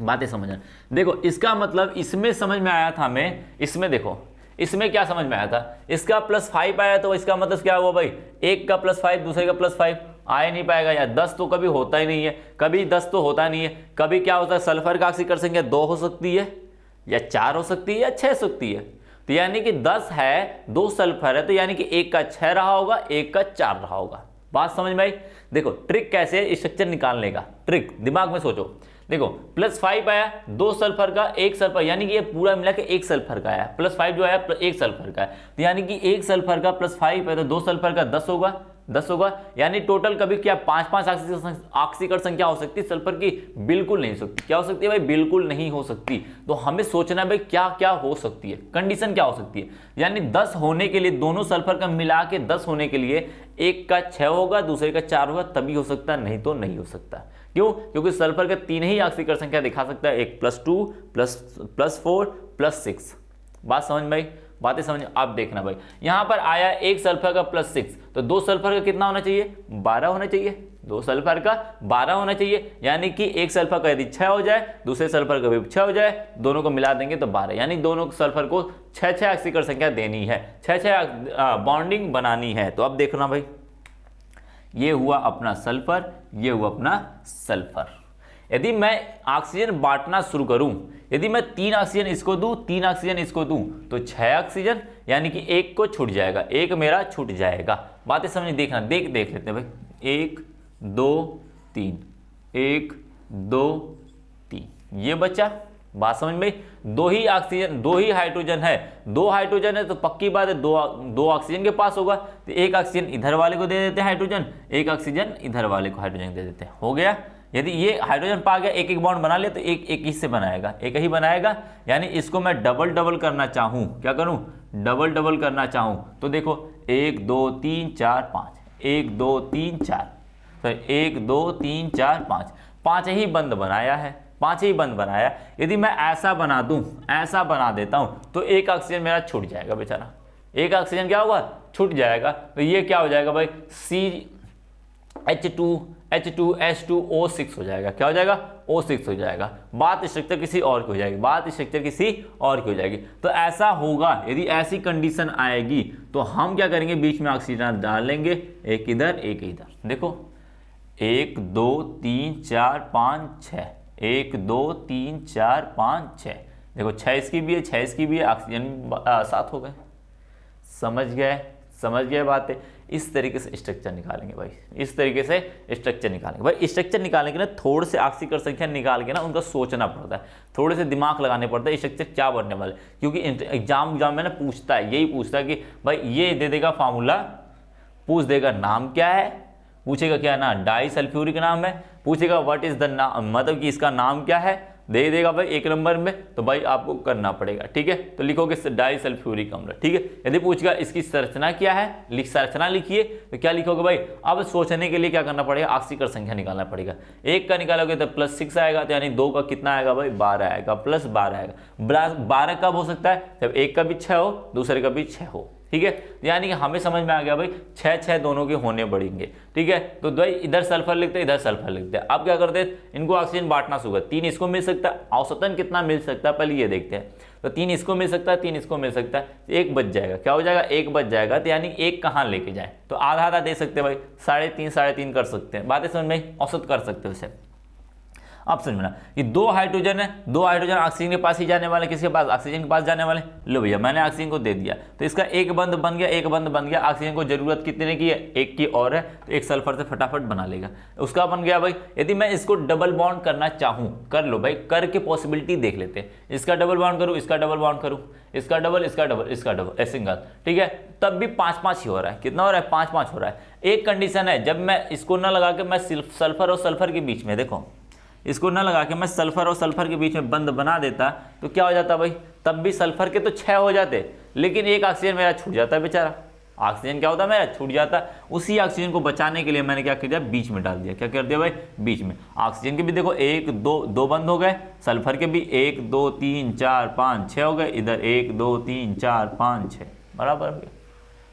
बातें समझना। देखो इसका मतलब इसमें समझ में आया था हमें, इसमें देखो इसमें क्या समझ में आया था, इसका +5 आया, तो इसका मतलब क्या हुआ भाई, एक का +5 दूसरे का +5 आ नहीं पाएगा यार। 10 तो कभी होता ही नहीं है, कभी 10 तो होता नहीं है। कभी क्या होता है, सल्फर का ऑक्सीकरण संख्या 2 हो सकती है, या 4 हो सकती है, या 6 हो सकती है। तो यानी कि 10 है, 2 सल्फर है, तो यानी कि एक का 6 रहा होगा, एक का 4 रहा होगा। बात समझ में आई। देखो ट्रिक कैसे है स्ट्रक्चर निकालने का, ट्रिक दिमाग में सोचो। देखो +5 आया, 2 सल्फर का 1 सल्फर, यानी कि ये पूरा मिला के 1 सल्फर का आया। +5 जो आया 1 सल्फर का है, तो यानी कि 1 सल्फर का +5 है, तो 2 सल्फर का 10 होगा। यानी टोटल कभी क्या 5 ऑक्सीकरण संख्या हो सकती है सल्फर की, बिल्कुल नहीं हो सकती। क्या हो सकती है भाई, बिल्कुल नहीं हो सकती। तो हमें सोचना है भाई क्या क्या हो सकती है, कंडीशन क्या हो सकती है। यानी 10 होने के लिए, दोनों सल्फर का मिला के 10 होने के लिए एक का 6 होगा, दूसरे का 4 होगा, तभी हो सकता है, नहीं तो नहीं हो सकता। क्यों, क्योंकि सल्फर का 3 ही ऑक्सीकरण संख्या दिखा सकता है, एक +2 +4 +6। बात समझ में आई, बातें समझ। अब देखना भाई, यहाँ पर आया एक सल्फर का +6, तो दो सल्फर का कितना होना चाहिए, 12 होना चाहिए, दो सल्फर का 12 होना चाहिए, यानी कि एक सल्फर का यदि 6 हो जाए, दूसरे सल्फर का भी 6 हो जाए, दोनों को मिला देंगे तो 12, यानी दोनों सल्फर को 6 ऑक्सीकरण संख्या देनी है, 6 बॉन्डिंग बनानी है। तो अब देखना भाई, ये हुआ अपना सल्फर, ये हुआ अपना सल्फर। यदि मैं ऑक्सीजन बांटना शुरू करूं, यदि मैं 3 ऑक्सीजन इसको दूं, 3 ऑक्सीजन इसको दूं, तो 6 ऑक्सीजन, यानी कि एक को छूट जाएगा, एक मेरा छूट जाएगा। बातें समझ देखना, देख लेते हैं भाई, 1 2 3, 1 2 3, ये बचा। बात समझ में, दो ही ऑक्सीजन, दो ही हाइड्रोजन है, दो हाइड्रोजन है तो पक्की बात है दो ऑक्सीजन के पास होगा, तो एक ऑक्सीजन इधर वाले को दे देते हैं हाइड्रोजन, एक ऑक्सीजन इधर वाले को हाइड्रोजन दे देते हैं, हो गया। यदि ये हाइड्रोजन पा गया, एक एक बॉन्ड बना ले, तो एक एक इससे बनाएगा, एक ही बनाएगा, यानी इसको मैं डबल डबल करना चाहूँ, क्या करूँ, डबल डबल करना चाहूँ, तो देखो 1 2 3 4 5, 1 2 3 4, तो 1 2 3 4 5, 5 ही बंद बनाया है, 5 ही बंद बनाया। यदि मैं ऐसा बना दूं, ऐसा बना देता हूं, तो एक ऑक्सीजन मेरा छूट जाएगा बेचारा, एक ऑक्सीजन क्या होगा, छूट जाएगा। तो ये क्या हो जाएगा भाई, H2H2S2O6 हो जाएगा, क्या हो जाएगा, O6 हो जाएगा। बात स्ट्रक्चर किसी और की हो जाएगी, बात स्ट्रक्चर किसी और की हो जाएगी। तो ऐसा होगा, यदि ऐसी कंडीशन आएगी तो हम क्या करेंगे, बीच में ऑक्सीजन डालेंगे, एक इधर एक इधर। देखो 1 2 3 4 5 6, 1 2 3 4 5 6, देखो 6 इसकी भी है, 6 इसकी भी है, ऑक्सीजन 7 हो गए। समझ गए बातें। इस तरीके से स्ट्रक्चर निकालेंगे भाई, इस तरीके से स्ट्रक्चर निकालेंगे भाई। स्ट्रक्चर निकालने के ना थोड़े से ऑक्सीकरण संख्या निकाल के ना उनका सोचना पड़ता है, थोड़े से दिमाग लगाने पड़ता है, स्ट्रक्चर क्या बनने वाले, क्योंकि एग्जाम में ना पूछता है, यही पूछता है कि भाई ये दे देगा फार्मूला, पूछ देगा नाम क्या है, पूछेगा क्या ना डाई सल्फ्यूरिक नाम है, पूछेगा व्हाट इज द नाम, मतलब कि इसका नाम क्या है, दे देगा भाई 1 नंबर में, तो भाई आपको करना पड़ेगा, ठीक है। तो लिखोगे डाई सल्फ्यूरिक अम्ल, ठीक है। यदि पूछेगा इसकी संरचना क्या है, संरचना लिखिए, तो क्या लिखोगे भाई, अब सोचने के लिए क्या करना पड़ेगा, ऑक्सीकरण संख्या निकालना पड़ेगा। 1 का निकालोगे तो +6 आएगा, तो यानी 2 का कितना आएगा भाई, 12 आएगा, +12 आएगा। 12 कब हो सकता है, जब एक का भी 6 हो, दूसरे का भी 6 हो, ठीक है। यानी कि हमें समझ में आ गया भाई 6 दोनों के होने पड़ेंगे, ठीक है। तो भाई इधर सल्फर लिखते हैं, इधर सल्फर लिखते हैं। अब क्या करते हैं, इनको ऑक्सीजन बांटना शुरू, 3 इसको मिल सकता है, औसतन कितना मिल सकता है पहले ये देखते हैं। तो 3 इसको मिल सकता है, 3 इसको मिल सकता है, 1 बच जाएगा, क्या हो जाएगा, 1 बच जाएगा। तो यानी 1 कहाँ लेके जाए, तो आधा आधा दे सकते हैं भाई, 3.5 कर सकते हैं। बातें समझ में, औसत कर सकते हो उसे। अब समझना कि 2 हाइड्रोजन है, 2 हाइड्रोजन ऑक्सीजन के पास ही जाने वाले, किसके पास, ऑक्सीजन के पास जाने वाले। लो भैया मैंने ऑक्सीजन को दे दिया, तो इसका एक बंद बन गया, एक बंद बन गया। ऑक्सीजन को जरूरत कितने की है, 1 की और है, तो एक सल्फर से फटाफट बना लेगा, उसका बन गया भाई। यदि मैं इसको डबल बॉन्ड करना चाहूँ, कर लो भाई, करके पॉसिबिलिटी देख लेते हैं। इसका डबल बॉन्ड करूँ, इसका डबल बॉन्ड करूँ, इसका डबल, इसका डबल, इसका डबल, सिंगल, ठीक है। तब भी 5-5 ही हो रहा है, कितना हो रहा है, 5-5 हो रहा है। एक कंडीशन है, जब मैं इसको ना लगा के मैं सल्फर और सल्फर के बीच में, देखो इसको ना लगा के मैं सल्फर और सल्फर के बीच में बंद बना देता, तो क्या हो जाता भाई, तब भी सल्फर के तो 6 हो जाते, लेकिन एक ऑक्सीजन मेरा छूट जाता है बेचारा। ऑक्सीजन क्या होता है, मेरा छूट जाता। उसी ऑक्सीजन को बचाने के लिए मैंने क्या कर दिया, बीच में डाल दिया। क्या कर दिया भाई, बीच में। ऑक्सीजन के भी देखो 1 2 बंद हो गए, सल्फर के भी 1 2 3 4 5 6 हो गए, इधर 1 2 3 4 5 6, बराबर हो गया।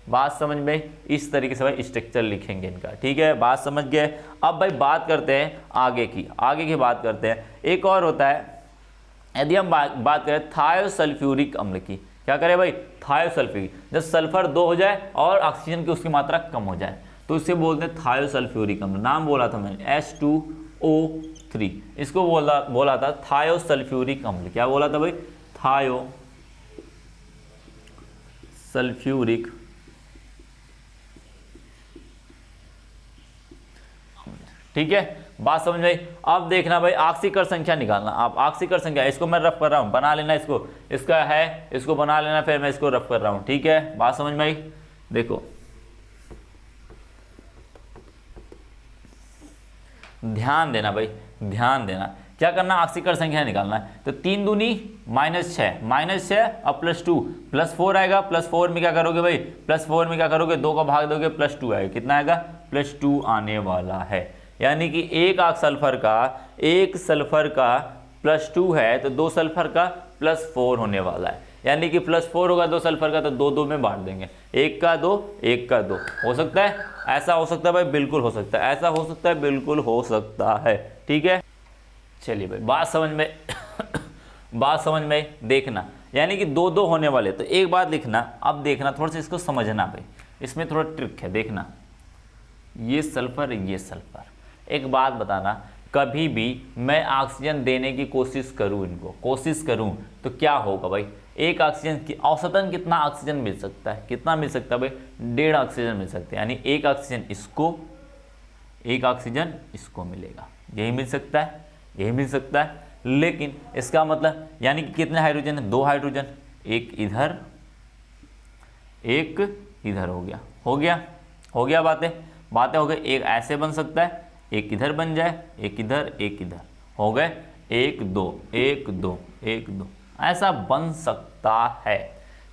बात समझ में, इस तरीके से भाई स्ट्रक्चर लिखेंगे इनका, ठीक है। बात समझ गए। अब भाई बात करते हैं आगे की बात करते हैं। एक और होता है, यदि हम बात करें थायोसल्फ्यूरिक अम्ल की, क्या करें भाई, थायोसल्फ्यूरिक, जब सल्फर 2 हो जाए और ऑक्सीजन की उसकी मात्रा कम हो जाए, तो इसे बोलते हैं थायोसल्फ्यूरिक अम्ल। नाम बोला था मैंने, H2O3, इसको बोला था थायोसल्फ्यूरिक अम्ल। क्या बोला था भाई, थायोसल्फ्यूरिक, ठीक है। बात समझ में। अब देखना भाई ऑक्सीकरण संख्या निकालना। आप ऑक्सीकरण संख्या, इसको मैं रफ कर रहा हूं, बना लेना इसको, इसका है, इसको बना लेना, फिर मैं इसको रफ कर रहा हूं, ठीक है। बात समझ में आई। देखो ध्यान देना भाई, ध्यान देना, क्या करना, ऑक्सीकरण संख्या निकालना है। तो 3 दूनी -6, -6 और +2, +4 आएगा। +4 में क्या करोगे भाई, +4 में क्या करोगे, 2 का भाग दोगे, +2 आएगा। कितना आएगा, +2 आने वाला है। यानी कि एक सल्फर का +2 है, तो 2 सल्फर का +4 होने वाला है। यानी कि +4 होगा दो सल्फर का तो 2 में बांट देंगे, 1 का 2 1 का 2। हो सकता है? ऐसा हो सकता है भाई, बिल्कुल हो सकता है। ऐसा हो सकता है, बिल्कुल हो सकता है। ठीक है, चलिए भाई बात समझ में बात समझ में देखना, यानी कि 2 होने वाले। तो एक बात लिखना, अब देखना थोड़ा सा इसको समझना भाई, इसमें थोड़ा ट्रिक है। देखना ये सल्फर ये सल्फर। एक बात बताना, कभी भी मैं ऑक्सीजन देने की कोशिश करूं, इनको कोशिश करूं तो क्या होगा भाई, एक ऑक्सीजन की औसतन कितना ऑक्सीजन मिल सकता है? कितना मिल सकता है भाई? 1.5 ऑक्सीजन मिल सकते हैं, यानी एक ऑक्सीजन इसको मिलेगा। यही मिल सकता है, यही मिल सकता है। लेकिन इसका मतलब यानी कि कितने हाइड्रोजन है? 2 हाइड्रोजन, एक इधर एक इधर हो गया, हो गया, हो गया। बातें हो गई। एक ऐसे बन सकता है, एक इधर बन जाए, एक इधर एक इधर, हो गए 1 2 1 2 1 2। ऐसा बन सकता है।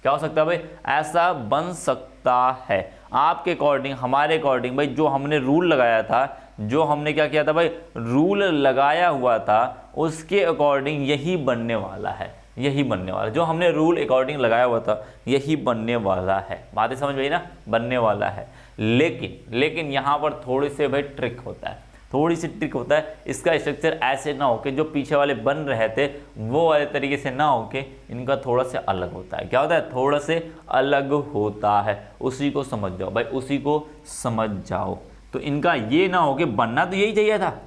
क्या हो सकता है भाई? ऐसा बन सकता है। आपके अकॉर्डिंग, हमारे अकॉर्डिंग भाई, जो हमने रूल लगाया था, जो हमने क्या किया था भाई, रूल लगाया हुआ था, उसके अकॉर्डिंग यही बनने वाला है, यही बनने वाला। जो हमने रूल अकॉर्डिंग लगाया हुआ था यही बनने वाला है। बातें समझ में आई ना? बनने वाला है। लेकिन यहाँ पर थोड़ी से भाई ट्रिक होता है, थोड़ी सी ट्रिक होता है। इसका स्ट्रक्चर ऐसे ना होके, जो पीछे वाले बन रहे थे वो वाले तरीके से ना होके, इनका थोड़ा से अलग होता है। क्या होता है? थोड़ा से अलग होता है। उसी को समझ जाओ भाई, उसी को समझ जाओ। तो इनका ये ना हो कि बनना तो यही चाहिए था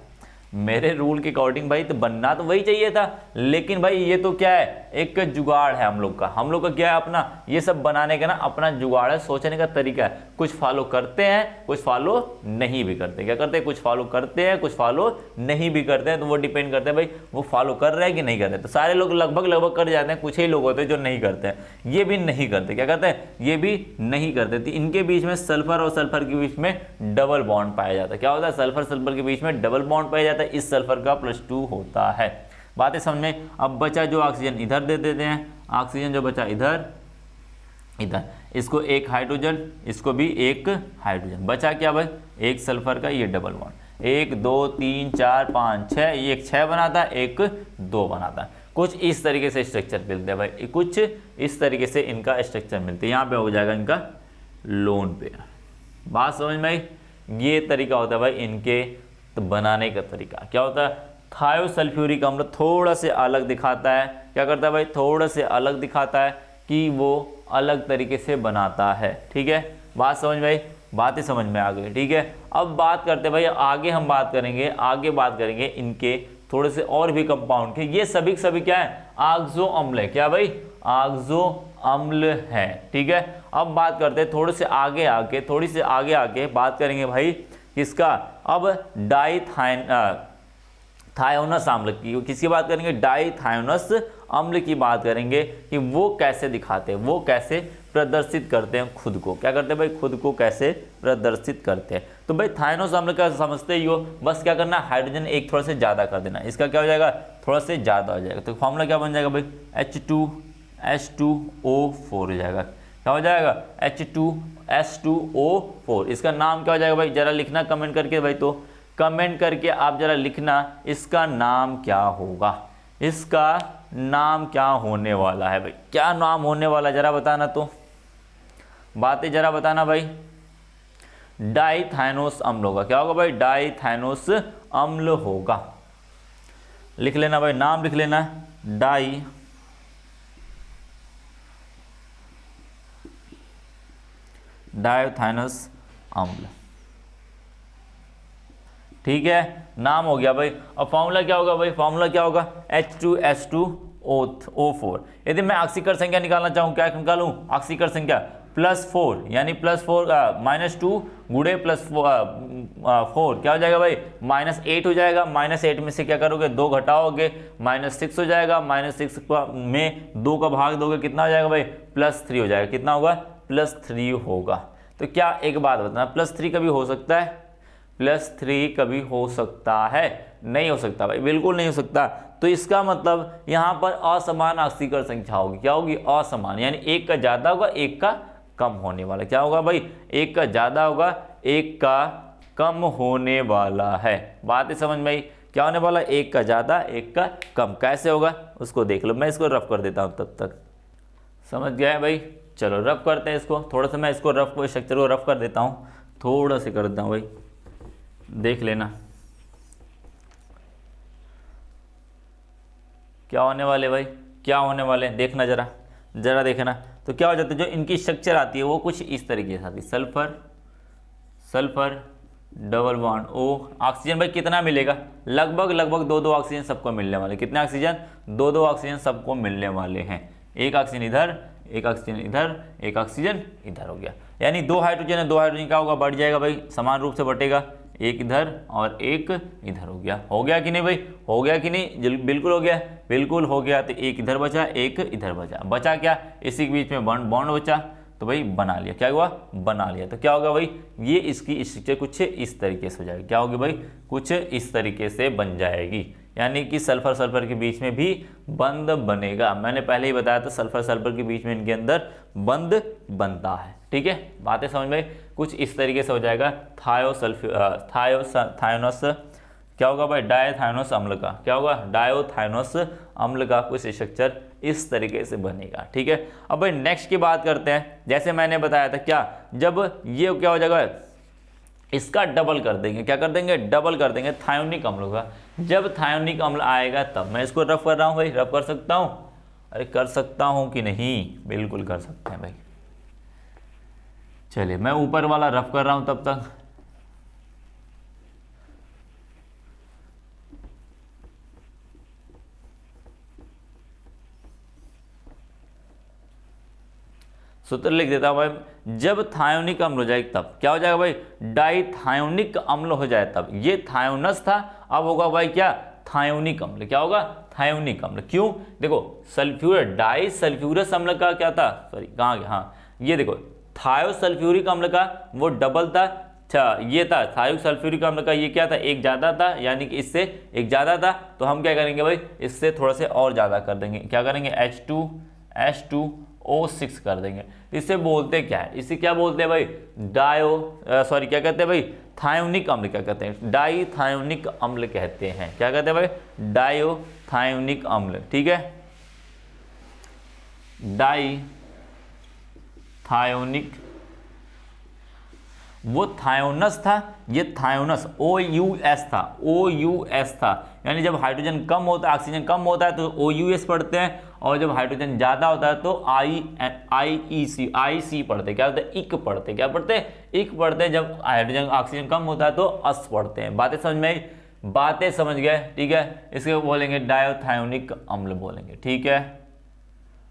मेरे रूल के अकॉर्डिंग भाई, तो बनना तो वही चाहिए था। लेकिन भाई ये तो क्या है, एक जुगाड़ है हम लोग का क्या है अपना, ये सब बनाने का ना अपना जुगाड़ है, सोचने का तरीका है। कुछ फॉलो करते हैं, कुछ फॉलो नहीं भी करते। क्या करते हैं? कुछ फॉलो करते हैं, कुछ फॉलो नहीं भी करते हैं। तो वो डिपेंड करते हैं भाई वो फॉलो कर रहे हैं कि नहीं कर रहे। तो सारे लोग लगभग कर जाते हैं, कुछ ही लोग होते हैं जो नहीं करते हैं। ये भी नहीं करते। क्या करते हैं? ये भी नहीं करते। तो इनके बीच में सल्फर और सल्फर के बीच में डबल बॉन्ड पाया जाता है। क्या होता है? सल्फर सल्फर के बीच में डबल बॉन्ड पाया जाता है। इस सल्फर का +2 होता है। बातें समझ में? अब बचा जो ऑक्सीजन इधर दे देते हैं, ऑक्सीजन जो बचा इधर, इसको एक हाइड्रोजन, इसको भी एक हाइड्रोजन। बचा क्या भाई? एक सल्फर का ये डबल बॉन्ड, 1 2 3 4 5 6, ये एक 6 बनाता है, एक 2 बनाता है। कुछ इस तरीके से स्ट्रक्चर मिलते हैं भाई, कुछ इस तरीके से इनका स्ट्रक्चर मिलते हैं। यहाँ पे हो जाएगा इनका लोन पेयर। बात समझ में आई? ये तरीका होता है भाई इनके तो बनाने का तरीका। क्या होता है? थायोसल्फ्यूरिक अम्ल थोड़ा से अलग दिखाता है। क्या करता है भाई? थोड़ा से अलग दिखाता है कि वो अलग तरीके से बनाता है। ठीक है, बात समझ में आई? बातें समझ में आ गई। ठीक है, अब बात करते हैं भाई, आगे हम बात करेंगे इनके थोड़े से और भी कंपाउंड के। ये सभी सभी क्या है? ऑक्सो अम्ल है। क्या भाई? ऑक्सो अम्ल है। ठीक है, अब बात करते हैं थोड़ी से आगे आके बात करेंगे भाई किसका? अब थायोनस अम्ल की, किसकी बात करेंगे? डाइथायोनस अम्ल की बात करेंगे कि वो कैसे दिखाते हैं, वो कैसे प्रदर्शित करते हैं खुद को। क्या करते हैं भाई? खुद को कैसे प्रदर्शित करते हैं। तो भाई थायोनस अम्ल का समझते ही हो, बस क्या करना, हाइड्रोजन एक थोड़ा से ज़्यादा कर देना। इसका क्या हो जाएगा? थोड़ा से ज़्यादा हो जाएगा। तो फॉर्मूला क्या बन जाएगा भाई? H2S2O4 हो जाएगा। क्या हो जाएगा? H2S2O4। इसका नाम क्या हो जाएगा भाई? जरा लिखना कमेंट करके भाई, तो कमेंट करके आप जरा लिखना इसका नाम क्या होगा, इसका नाम क्या होने वाला है भाई? क्या नाम होने वाला जरा बताना, तो बातें जरा बताना भाई। डाइथाइनोस अम्ल होगा। क्या होगा भाई? डाइथाइनोस अम्ल होगा। लिख लेना भाई, नाम लिख लेना, डाइथाइनोस अम्ल। ठीक है, नाम हो गया भाई। अब फॉर्मूला क्या होगा भाई? फॉर्मूला क्या होगा? H2S2O4। यदि मैं ऑक्सीकर संख्या निकालना चाहूँ, क्या निकालूं? ऑक्सीकर संख्या +4, यानी +4 -2 गुणे +4 क्या हो जाएगा भाई? -8 हो जाएगा। -8 में से क्या करोगे? 2 घटाओगे, -6 हो जाएगा। -6 में 2 का भाग दोगे, कितना हो जाएगा भाई? +3 हो जाएगा। कितना होगा? +3 होगा। तो क्या एक बात बताना, +3 कभी हो सकता है? +3 कभी हो सकता है? नहीं हो सकता भाई, बिल्कुल नहीं हो सकता। तो इसका मतलब यहाँ पर असमान ऑक्सीकर संख्या होगी। क्या होगी? असमान, यानी एक का ज़्यादा होगा, एक का कम होने वाला। क्या होगा भाई? एक का ज़्यादा होगा, एक का कम होने वाला है। बातें समझ में आई? क्या होने वाला? एक का ज़्यादा, एक का कम। कैसे होगा उसको देख लो, मैं इसको रफ कर देता हूँ तब तक। समझ गए भाई। चलो रफ करते हैं इसको, थोड़ा सा मैं इसको रफ स्ट्रक्चर को रफ कर देता हूँ, थोड़ा सा कर देता हूँ भाई, देख लेना क्या होने वाले भाई, क्या होने वाले देखना, जरा देखना। तो क्या हो जाता है, जो इनकी स्ट्रक्चर आती है वो कुछ इस तरीके से आती है, sulphur sulphur double bond O, oxygen भाई कितना मिलेगा, लगभग दो ऑक्सीजन सबको मिलने वाले, कितने ऑक्सीजन, दो ऑक्सीजन सबको मिलने वाले हैं, एक ऑक्सीजन इधर, एक ऑक्सीजन इधर, एक ऑक्सीजन इधर हो गया, यानी दो हाइड्रोजन है, दो हाइड्रोजन क्या होगा, बढ़ जाएगा भाई, समान रूप से बटेगा, एक इधर और एक इधर हो गया कि नहीं भाई, हो गया कि नहीं, बिल्कुल हो गया, बिल्कुल हो गया। तो एक इधर बचा, एक इधर बचा क्या, इसी के बीच में बॉन्ड बचा, तो भाई बना लिया, क्या हुआ, बना लिया। तो क्या होगा भाई, ये इसकी स्ट्रक्चर कुछ इस तरीके से हो जाएगी, क्या होगी भाई, कुछ इस तरीके से बन जाएगी, यानी कि सल्फर के बीच में भी बंध बनेगा। मैंने पहले ही बताया था सल्फर के बीच में इनके अंदर बंध बनता है, ठीक है, बातें समझ में, कुछ इस तरीके से हो जाएगा। थायोनस क्या होगा भाई, डायथायोनस अम्ल का, क्या होगा, डायोथायोनस अम्ल का कुछ स्ट्रक्चर इस तरीके से बनेगा, ठीक है। अब भाई नेक्स्ट की बात करते हैं, जैसे मैंने बताया था, क्या जब ये क्या हो जाएगा, इसका डबल कर देंगे, क्या कर देंगे, डबल कर देंगे थायोनिक अम्ल का। जब थायोनिक अम्ल आएगा तब मैं इसको रफ कर रहा हूँ भाई, रफ कर सकता हूँ, अरे कर सकता हूँ कि नहीं, बिल्कुल कर सकते हैं भाई। चलिए मैं ऊपर वाला रफ कर रहा हूँ तब तक। सूत्र लिख देता हूं भाई, जब थायोनिक अम्ल हो जाए तब क्या हो जाएगा भाई, डाइथायोनिक अम्ल हो जाए तब, ये थायोनस था, अब होगा भाई क्या, थायोनिक अम्ल, क्या होगा, थायोनिक अम्ल। क्यों, देखो डाई सल्फ्यूरस अम्ल का क्या था, सॉरी कहाँ गया, हाँ ये देखो, थायोसल्फ्यूरिक अम्ल का वो डबल था, अच्छा ये था थायोसल्फ्यूरिक अम्ल का, ये क्या था, एक ज़्यादा था, यानी कि इससे एक ज़्यादा था, तो हम क्या करेंगे भाई, इससे थोड़ा से और ज़्यादा कर देंगे, क्या करेंगे, H2O6 कर देंगे। इसे बोलते क्या है, इसे क्या बोलते हैं भाई, क्या कहते हैं भाई, थायोनिक अम्ल, क्या कहते हैं, डाईथायोनिक अम्ल कहते हैं, क्या कहते हैं भाई, डायोथायोनिक अम्ल, ठीक है, डाईथायोनिक, वो थायोनस था, ये थायोनस OUS था, यानी जब हाइड्रोजन कम होता है, ऑक्सीजन कम होता है तो OUS पढ़ते हैं, और जब हाइड्रोजन ज़्यादा होता है तो IC पढ़ते हैं, क्या होता है, इक पढ़ते हैं, क्या पढ़ते हैं, इक पढ़ते हैं, जब हाइड्रोजन ऑक्सीजन कम होता है तो अस पढ़ते हैं। बातें समझ में आई, बातें समझ गए, ठीक है, इसके बोलेंगे डायोथायोनिक अम्ल बोलेंगे, ठीक है।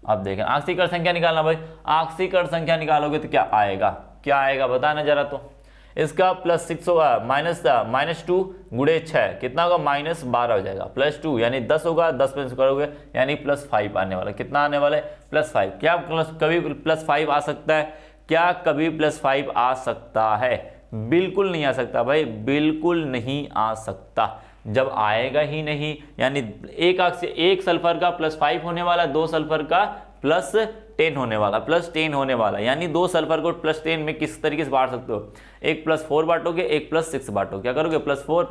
अब देखें ऑक्सीकरण संख्या निकालना भाई, ऑक्सीकरण संख्या निकालोगे तो क्या आएगा बताना जरा, तो इसका +6 होगा, -2 गुणे 6 कितना होगा, -12 हो जाएगा, +2 यानी 10 होगा, 10 पे करोगे यानी +5 आने वाला, कितना आने वाला है, +5। क्या कभी +5 आ सकता है, क्या कभी +5 आ सकता है, बिल्कुल नहीं आ सकता भाई, बिल्कुल नहीं आ सकता, जब आएगा ही नहीं, यानी एक सल्फर का +5 होने वाला, दो सल्फर का +10 होने वाला, यानी दो सल्फर को +10 में किस तरीके से बांट सकते हो, एक +4 बांटोगे, एक +6 बांटोगे, क्या करोगे, +4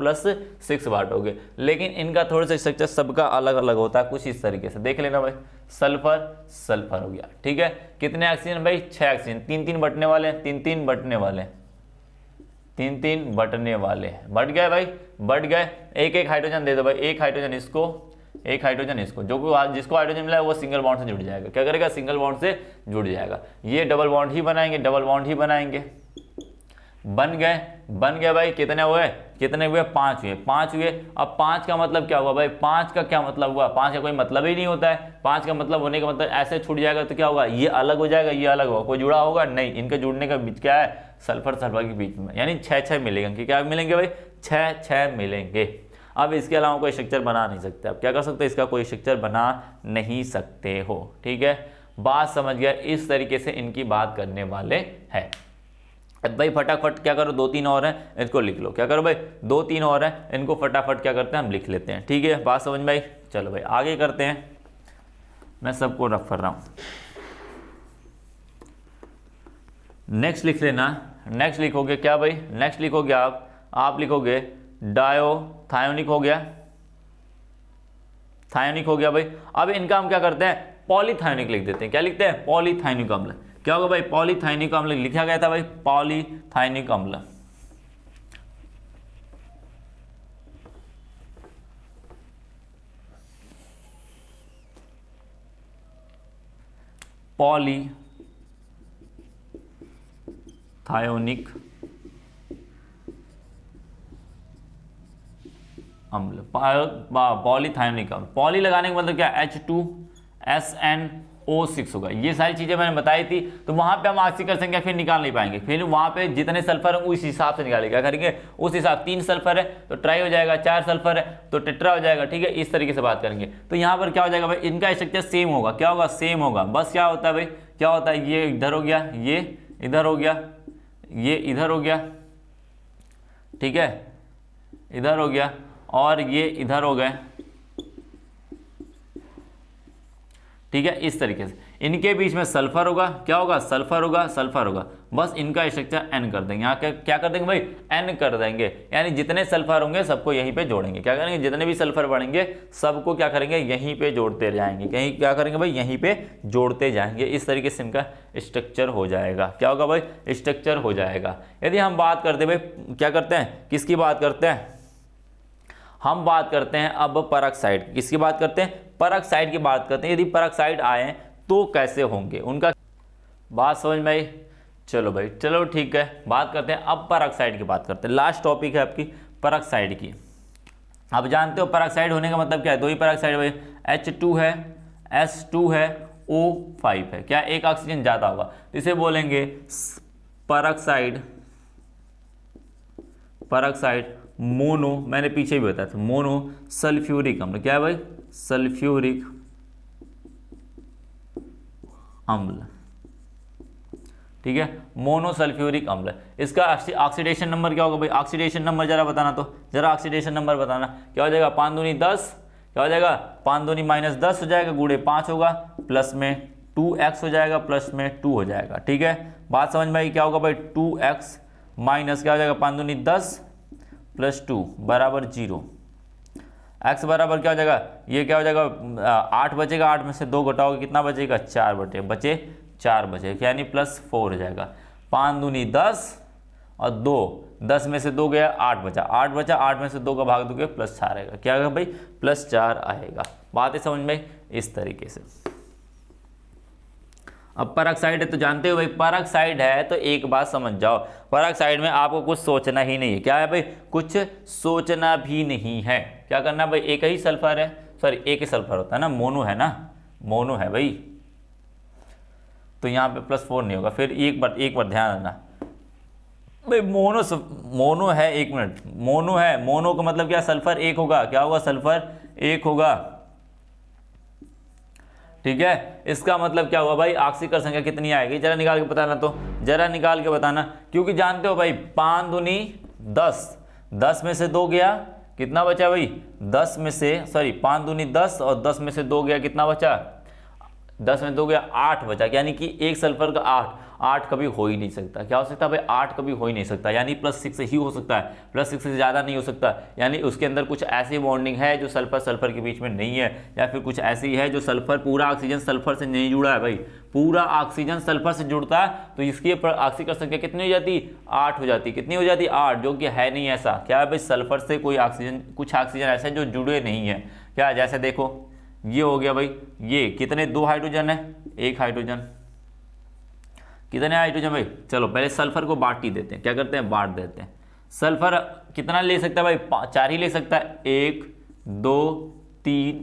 +6 बांटोगे, लेकिन इनका थोड़ा सा स्ट्रक्चर सबका अलग अलग होता है, कुछ इस तरीके से देख लेना भाई, सल्फर हो गया, ठीक है, कितने ऑक्सीजन भाई, 6 ऑक्सीजन, 3-3 बटने वाले हैं, 3-3 बटने वाले हैं, बढ़ गए भाई, बढ़ गए, एक हाइड्रोजन दे दो भाई, एक हाइड्रोजन इसको, जिसको हाइड्रोजन मिला है वो सिंगल बॉन्ड से जुड़ जाएगा, क्या करेगा, सिंगल बॉन्ड से जुड़ जाएगा, ये डबल बॉन्ड ही बनाएंगे, बन गए भाई, कितने हुए, 5 हुए। अब 5 का मतलब क्या हुआ भाई, 5 का क्या मतलब हुआ, 5 का कोई मतलब ही नहीं होता है, 5 का मतलब होने का मतलब ऐसे छूट जाएगा तो क्या होगा, ये अलग हो जाएगा, ये अलग होगा, कोई जुड़ा होगा नहीं, इनके जुड़ने का बीच क्या है, सल्फर के बीच में, यानी 6 मिलेंगे, क्या मिलेंगे भाई, 6 मिलेंगे। अब इसके अलावा कोई स्ट्रक्चर बना नहीं सकते, अब क्या कर सकते हैं, इसका कोई स्ट्रक्चर बना नहीं सकते हो, ठीक है, बात समझ गया, इस तरीके से इनकी बात करने वाले हैं। अब भाई फटाफट क्या करो, 2-3 और हैं, इनको लिख लो, क्या करो भाई, 2-3 और हैं, इनको फटाफट क्या करते हैं, हम लिख लेते हैं, ठीक है, बात समझ में आई। चलो भाई आगे करते हैं, मैं सबको रफ कर रहा हूँ, नेक्स्ट लिख लेना, नेक्स्ट लिखोगे क्या भाई, नेक्स्ट लिखोगे आप लिखोगे थायोनिक हो गया भाई। अब इनका हम क्या करते हैं, पॉलीथायोनिक लिख देते हैं। क्या लिखते हैं? पॉलीथायोनिक अम्ल। क्या होगा भाई? पॉलीथायोनिक अम्ल लिखा गया था भाई, पॉलीथायोनिक अम्ल। पॉलीथायोनिक अम्ल, पॉलीथायोनिक अम्ल। पॉली लगाने का मतलब क्या? H2SnO6 होगा। ये सारी चीजें मैंने बताई थी। तो वहां पे हम ऑक्सीकरण संख्या फिर निकाल नहीं पाएंगे, फिर वहां पे जितने सल्फर है उस हिसाब से निकालेंगे। क्या करेंगे? उस हिसाब, 3 सल्फर है तो ट्राई हो जाएगा, 4 सल्फर है तो टेट्रा हो जाएगा। ठीक है, इस तरीके से बात करेंगे। तो यहाँ पर क्या हो जाएगा भाई? इनका स्ट्रक्चर सेम होगा। क्या होगा? सेम होगा। बस क्या होता है भाई? क्या होता है? ये इधर हो गया, ये इधर हो गया, ये इधर हो गया, ठीक है, इधर हो गया, और ये इधर हो गए। ठीक है, इस तरीके से इनके बीच में सल्फर होगा। क्या होगा? सल्फर होगा, सल्फर होगा। बस इनका स्ट्रक्चर n कर देंगे। यहाँ क्या कर देंगे भाई? n कर देंगे। यानी जितने सल्फर होंगे सबको यहीं पे जोड़ेंगे। क्या करेंगे? जितने भी सल्फर बढ़ेंगे सबको क्या करेंगे? यहीं पे जोड़ते जाएंगे। कहीं क्या करेंगे भाई? यहीं पे जोड़ते जाएंगे। इस तरीके से इनका स्ट्रक्चर हो जाएगा। क्या होगा भाई? स्ट्रक्चर हो जाएगा। यदि हम बात करते भाई, क्या करते हैं? किसकी बात करते हैं? हम बात करते हैं अब परऑक्साइड। किसकी बात करते हैं? परऑक्साइड की बात करते हैं। यदि परऑक्साइड आए तो कैसे होंगे, उनका बात समझ में आई? चलो भाई, चलो ठीक है, बात करते हैं अब परऑक्साइड की बात करते हैं। लास्ट टॉपिक है आपकी परऑक्साइड की। आप जानते हो परऑक्साइड होने का मतलब क्या है? 2 ही परऑक्साइड भाई, H2 है, S2 है, O5 है। क्या? एक ऑक्सीजन ज़्यादा होगा तो इसे बोलेंगे परऑक्साइड। परऑक्साइड मोनो, मैंने पीछे भी बताया था, मोनो सल्फ्यूरिक अम्ल। क्या है भाई? सल्फ्यूरिक अम्ल। ठीक है, मोनो सल्फ्यूरिक अम्ल। इसका ऑक्सीडेशन नंबर क्या होगा भाई? ऑक्सीडेशन नंबर जरा बताना, तो जरा ऑक्सीडेशन नंबर बताना। क्या हो जाएगा? 5 दूनी 10, क्या हो जाएगा? 5 दूनी -10 हो जाएगा, गुणे 5 होगा, प्लस में 2x हो जाएगा, प्लस में 2 हो जाएगा। ठीक है, बात समझ में आई? क्या होगा भाई? 2x माइनस क्या हो जाएगा? 5 दूनी 10 प्लस 2 बराबर 0। x बराबर क्या हो जाएगा? ये क्या हो जाएगा? 8 बचेगा, 8 में से 2 घटाओगे, कितना बचेगा? 4 बचे 4 बचे, यानी +4 हो जाएगा। 5 दूनी 10 और 2, 10 में से 2 गया, 8 बचा, 8 में से 2 का भाग दोगे +4 आएगा। क्या आएगा भाई? +4 आएगा। बात है समझ में? इस तरीके से। अब परऑक्साइड है तो जानते हो भाई, परऑक्साइड है तो एक बात समझ जाओ, परऑक्साइड में आपको कुछ सोचना ही नहीं है। क्या है भाई? कुछ सोचना भी नहीं है। क्या करना भाई? एक ही सल्फर है, सॉरी एक ही सल्फर होता है ना, मोनो है ना, मोनो है भाई, तो यहाँ पे +4 नहीं होगा। फिर एक बार ध्यान रखना भाई, मोनो है, 1 मिनट, मोनो है, मोनो का मतलब क्या? सल्फर 1 होगा। क्या होगा? सल्फर 1 होगा। ठीक है, इसका मतलब क्या हुआ भाई? ऑक्सीकरण संख्या कितनी आएगी? जरा निकाल के बताना, तो जरा निकाल के बताना, क्योंकि जानते हो भाई 5 दूनी 10, 10 में से 2 गया, कितना बचा भाई? 10 में से, सॉरी 5 दूनी 10 और 10 में से 2 गया, कितना बचा? 10 में 2 गया, 8 बचा। यानी कि एक सल्फर का 8 कभी हो ही नहीं सकता। क्या हो सकता है भाई? 8 कभी हो ही नहीं सकता, यानी +6 ही हो सकता है, +6 से ज़्यादा नहीं हो सकता। यानी उसके अंदर कुछ ऐसी बॉन्डिंग है जो सल्फर के बीच में नहीं है, या फिर कुछ ऐसी है जो सल्फर, पूरा ऑक्सीजन सल्फर से नहीं जुड़ा है भाई, पूरा ऑक्सीजन सल्फर से जुड़ता है तो इसकी ऑक्सीकरण संख्या कितनी हो जाती? 8 हो जाती। कितनी हो जाती? 8, जो कि है नहीं ऐसा। क्या है भाई? सल्फर से कोई ऑक्सीजन, कुछ ऑक्सीजन ऐसे जो जुड़े नहीं है। क्या? जैसे देखो ये हो गया भाई, ये कितने? 2 हाइड्रोजन है, 1 हाइड्रोजन, कितने हाइड्रोजन भाई? चलो पहले सल्फर को बांट ही देते हैं। क्या करते हैं? बांट देते हैं। सल्फर कितना ले सकता है भाई? 4 ही ले सकता है, 1 2 3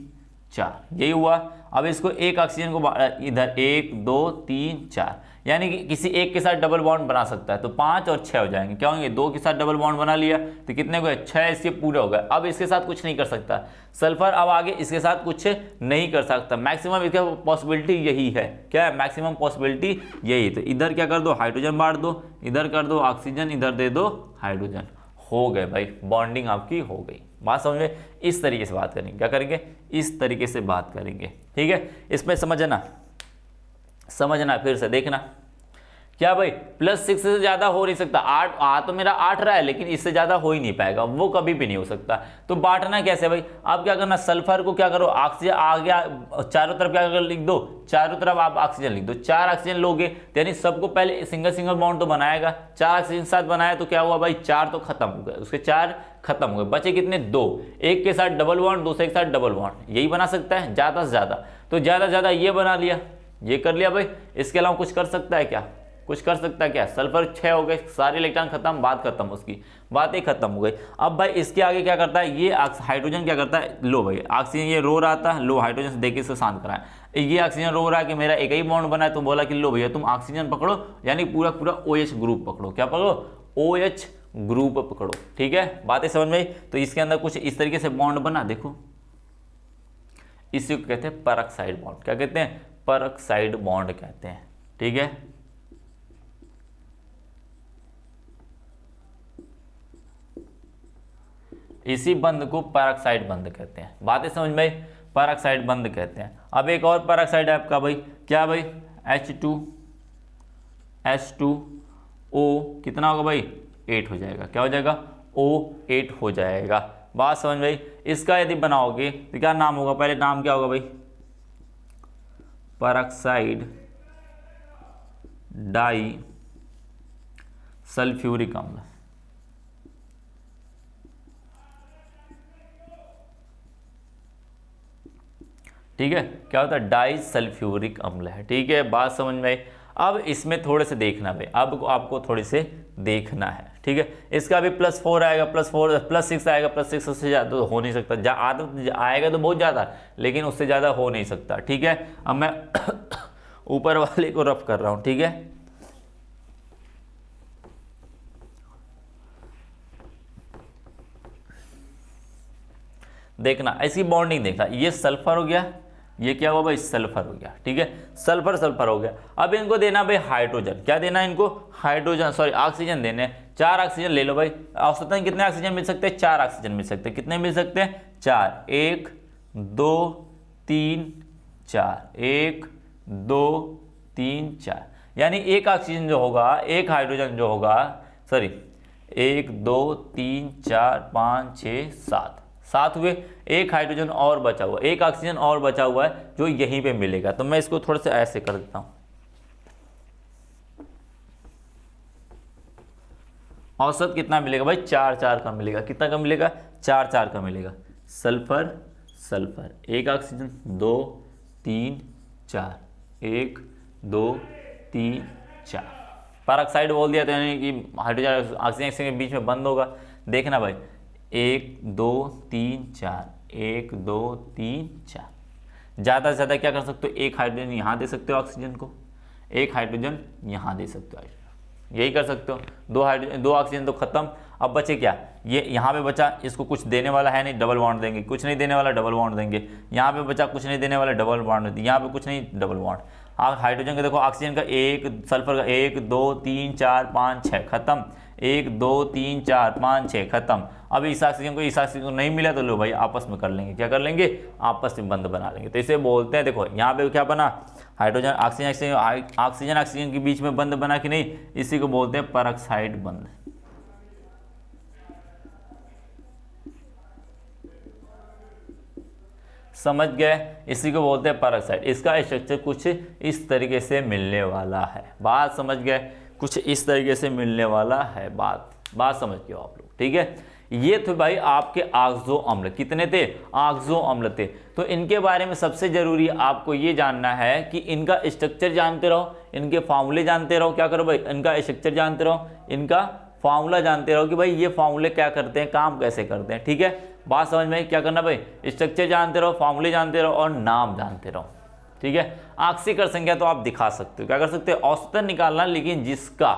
4, यही हुआ। अब इसको एक ऑक्सीजन को इधर 1 2 3 4, यानी कि किसी एक के साथ डबल बॉन्ड बना सकता है, तो 5 और 6 हो जाएंगे। क्या होंगे? 2 के साथ डबल बॉन्ड बना लिया तो कितने को? 6 इसके पूरे हो गए। अब इसके साथ कुछ नहीं कर सकता सल्फर, अब आगे इसके साथ कुछ नहीं कर सकता। मैक्सिमम इसका पॉसिबिलिटी यही है। क्या है? मैक्सिमम पॉसिबिलिटी यही। तो इधर क्या कर दो? हाइड्रोजन बांट दो, इधर कर दो ऑक्सीजन, इधर दे दो हाइड्रोजन, हो गए भाई, बॉन्डिंग आपकी हो गई। बात समझ में? इस तरीके से बात करेंगे। क्या करेंगे? इस तरीके से बात करेंगे। ठीक है, इसमें समझना, फिर से देखना क्या भाई +6 से ज़्यादा हो नहीं सकता। 8 आ तो मेरा 8 रहा है, लेकिन इससे ज़्यादा हो ही नहीं पाएगा, वो कभी भी नहीं हो सकता। तो बांटना कैसे भाई, आप क्या करना, सल्फर को क्या करो, ऑक्सीजन आ गया चारों तरफ, क्या कर लिख दो, चारों तरफ आप ऑक्सीजन लिख दो। 4 ऑक्सीजन लोगे तो यानी सबको पहले सिंगल सिंगल बॉन्ड तो बनाएगा, 4 ऑक्सीजन साथ बनाया तो क्या हुआ भाई, 4 तो खत्म हो गए, उसके 4 खत्म हो गए, बचे कितने, 2। एक के साथ डबल बॉन्ड, दूसरे के साथ डबल बॉन्ड, यही बना सकता है ज़्यादा से ज़्यादा। तो ज़्यादा से ज़्यादा ये बना लिया, ये कर लिया भाई। इसके अलावा कुछ कर सकता है क्या, कुछ कर सकता है क्या, सल्फर 6 हो गए, सारे इलेक्ट्रॉन खत्म, बात खत्म, उसकी बात ही खत्म हो गई। अब भाई इसके आगे क्या करता है, ये हाइड्रोजन क्या करता है, लो भाई ऑक्सीजन ये रो रहा था, लो हाइड्रोजन से देके इसको शांत कराया। ये ऑक्सीजन रो रहा है कि मेरा एक ही बॉन्ड बना है, तो बोला कि लो भैया तुम ऑक्सीजन पकड़ो, यानी पूरा पूरा OH ग्रुप पकड़ो, क्या पकड़ो, OH ग्रुप पकड़ो। ठीक है, बातें समझ में आई। तो इसके अंदर कुछ इस तरीके से बॉन्ड बना, देखो इसी को कहते हैं परऑक्साइड बॉन्ड। क्या कहते हैं, परऑक्साइड बॉन्ड कहते हैं। ठीक है, इसी बंद को परऑक्साइड बंद कहते हैं। बातें समझ में आई, परऑक्साइड बंद कहते हैं। अब एक और परऑक्साइड है आपका भाई, क्या भाई, H2O कितना होगा भाई, 8 हो जाएगा, क्या हो जाएगा, O8 हो जाएगा। बात समझ में आई। इसका यदि बनाओगे तो क्या नाम होगा, पहले नाम क्या होगा भाई, परऑक्साइड डाई सल्फ्यूरिक अम्ल। ठीक है, क्या होता है, डाई सल्फ्यूरिक अम्ल है। ठीक है, बात समझ में आई। अब इसमें थोड़े से देखना भाई, अब आपको थोड़े से देखना है। ठीक है, इसका भी +4 आएगा, +6 आएगा, +6 से ज़्यादा तो हो नहीं सकता, आएगा तो बहुत ज़्यादा, लेकिन उससे ज़्यादा हो नहीं सकता। ठीक है, अब मैं ऊपर वाले को रफ कर रहा हूँ। ठीक है, देखना, ऐसी बॉन्डिंग देखना, ये सल्फर हो गया, ये क्या हुआ भाई, सल्फर हो गया। ठीक है, सल्फर सल्फर हो गया। अब इनको देना भाई हाइड्रोजन, क्या देना है इनको, हाइड्रोजन, सॉरी ऑक्सीजन देने। 4 ऑक्सीजन ले लो भाई, औसतन कितने ऑक्सीजन मिल सकते हैं, 4 ऑक्सीजन मिल सकते हैं। कितने मिल सकते हैं, 4, 1 2 3 4, 1 2 3 4, यानी एक ऑक्सीजन जो होगा, एक हाइड्रोजन जो होगा, सॉरी 1 2 3 4 5 6 7 7 हुए, एक हाइड्रोजन और बचा हुआ, एक ऑक्सीजन और बचा हुआ है जो यहीं पे मिलेगा। तो मैं इसको थोड़ा सा ऐसे कर देता हूं, औसत कितना मिलेगा भाई, 4 का मिलेगा। कितना का मिलेगा, 4 का मिलेगा। सल्फर सल्फर, एक ऑक्सीजन, 2 3 4, 1 2 3 4, परऑक्साइड बोल दिया तो यानी कि हाइड्रोजन ऑक्सीजन के बीच में बंद होगा। देखना भाई, 1 2 3 4, 1 2 3 4, ज़्यादा से ज़्यादा क्या कर सकते हो, एक हाइड्रोजन यहाँ दे सकते हो ऑक्सीजन को, एक हाइड्रोजन यहाँ दे सकते हो, यही कर सकते हो। 2 हाइड्रोजन, 2 ऑक्सीजन तो खत्म। अब बचे क्या, ये यहाँ पे बचा, इसको कुछ देने वाला है नहीं, डबल बॉन्ड देंगे, कुछ नहीं देने वाला डबल बॉन्ड देंगे। यहाँ पे बचा कुछ नहीं देने वाला, डबल बॉन्ड, यहाँ पे कुछ नहीं, डबल बॉन्ड। आप हाइड्रोजन का देखो, ऑक्सीजन का 1, सल्फर का 1 2 3 4 5 6 खत्म, 1 2 3 4 5 6 खत्म। अब इस ऑक्सीजन को नहीं मिला तो लो भाई आपस में कर लेंगे, क्या कर लेंगे, आपस में बंद बना लेंगे। तो इसे बोलते हैं, देखो यहाँ पे क्या बना, हाइड्रोजन ऑक्सीजन के बीच में बंद बना कि नहीं, इसी को बोलते हैं परऑक्साइड बंद। समझ गए, इसी को बोलते हैं परऑक्साइड। इसका स्ट्रक्चर कुछ इस तरीके से मिलने वाला है। बात समझ गए, कुछ इस तरीके से मिलने वाला है। बात समझ गए आप लोग। ठीक है, ये थे भाई आपके ऑक्सो अम्ल। कितने थे, ऑक्सो अम्ल थे। तो इनके बारे में सबसे जरूरी आपको ये जानना है कि इनका स्ट्रक्चर जानते रहो, इनके फॉर्मूले जानते रहो। क्या करो भाई, इनका स्ट्रक्चर जानते रहो, इनका फॉर्मूला जानते रहो कि भाई ये फॉर्मूले क्या करते हैं, काम कैसे करते हैं। ठीक है, बात समझ में क्या करना भाई, स्ट्रक्चर जानते रहो, फॉर्मूले जानते रहो और नाम जानते रहो। ठीक है, आक्सीकर संख्या तो आप दिखा सकते हो, क्या कर सकते हो, औसतन निकालना, लेकिन जिसका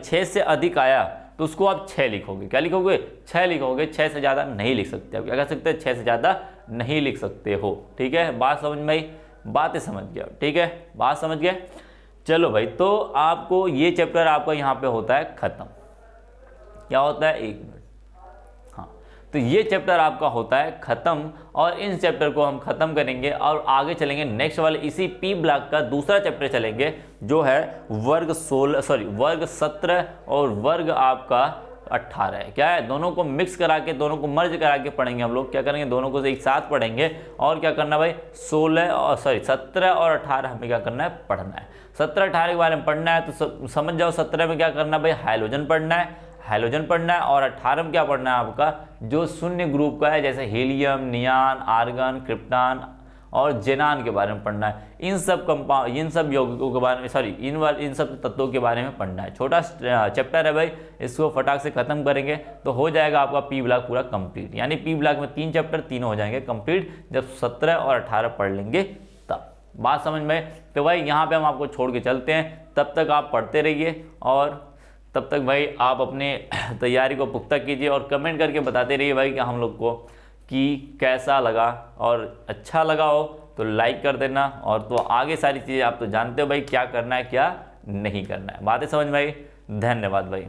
6 से अधिक आया तो उसको आप 6 लिखोगे। क्या लिखोगे, 6 लिखोगे, 6 से ज़्यादा नहीं लिख सकते। आप क्या कर सकते हैं, 6 से ज़्यादा नहीं लिख सकते हो। ठीक है, बात समझ में आई, बातें समझ गया। ठीक है, बात समझ गए। चलो भाई, तो आपको ये चैप्टर आपका यहाँ पे होता है खत्म। क्या होता है, 1 मिनट, हाँ। तो ये चैप्टर आपका होता है ख़त्म, और इन चैप्टर को हम ख़त्म करेंगे और आगे चलेंगे नेक्स्ट वाले इसी पी ब्लॉक का दूसरा चैप्टर चलेंगे, जो है वर्ग 17 और वर्ग आपका 18 है। क्या है, दोनों को मिक्स करा के, दोनों को मर्ज करा के पढ़ेंगे हम लोग। क्या करेंगे, दोनों को एक साथ पढ़ेंगे। और क्या करना भाई, 17 और 18 हमें क्या करना है, पढ़ना है। 17-18 के बारे में पढ़ना है तो समझ जाओ 17 में क्या करना है भाई, हाइड्रोजन पढ़ना है, और 18 में क्या पढ़ना है आपका, जो शून्य ग्रुप का है, जैसे हीलियम, नियान, आर्गन, क्रिप्टॉन और जेनान के बारे में पढ़ना है। इन सब यौगिकों के बारे में इन सब तत्वों के बारे में पढ़ना है। छोटा चैप्टर है भाई, इसको फटाक से खत्म करेंगे तो हो जाएगा आपका पी ब्लॉक पूरा कंप्लीट। यानी पी ब्लॉक में 3 चैप्टर, तीनों हो जाएंगे कंप्लीट जब 17 और 18 पढ़ लेंगे तब। बात समझ में? तो भाई यहाँ पे हम आपको छोड़ के चलते हैं, तब तक आप पढ़ते रहिए और तब तक भाई आप अपने तैयारी को पुख्ता कीजिए और कमेंट करके बताते रहिए भाई कि हम लोग को कि कैसा लगा, और अच्छा लगा हो तो लाइक कर देना। और तो आगे सारी चीज़ें आप तो जानते हो भाई क्या करना है क्या नहीं करना है। बातें समझ में आई? धन्यवाद भाई।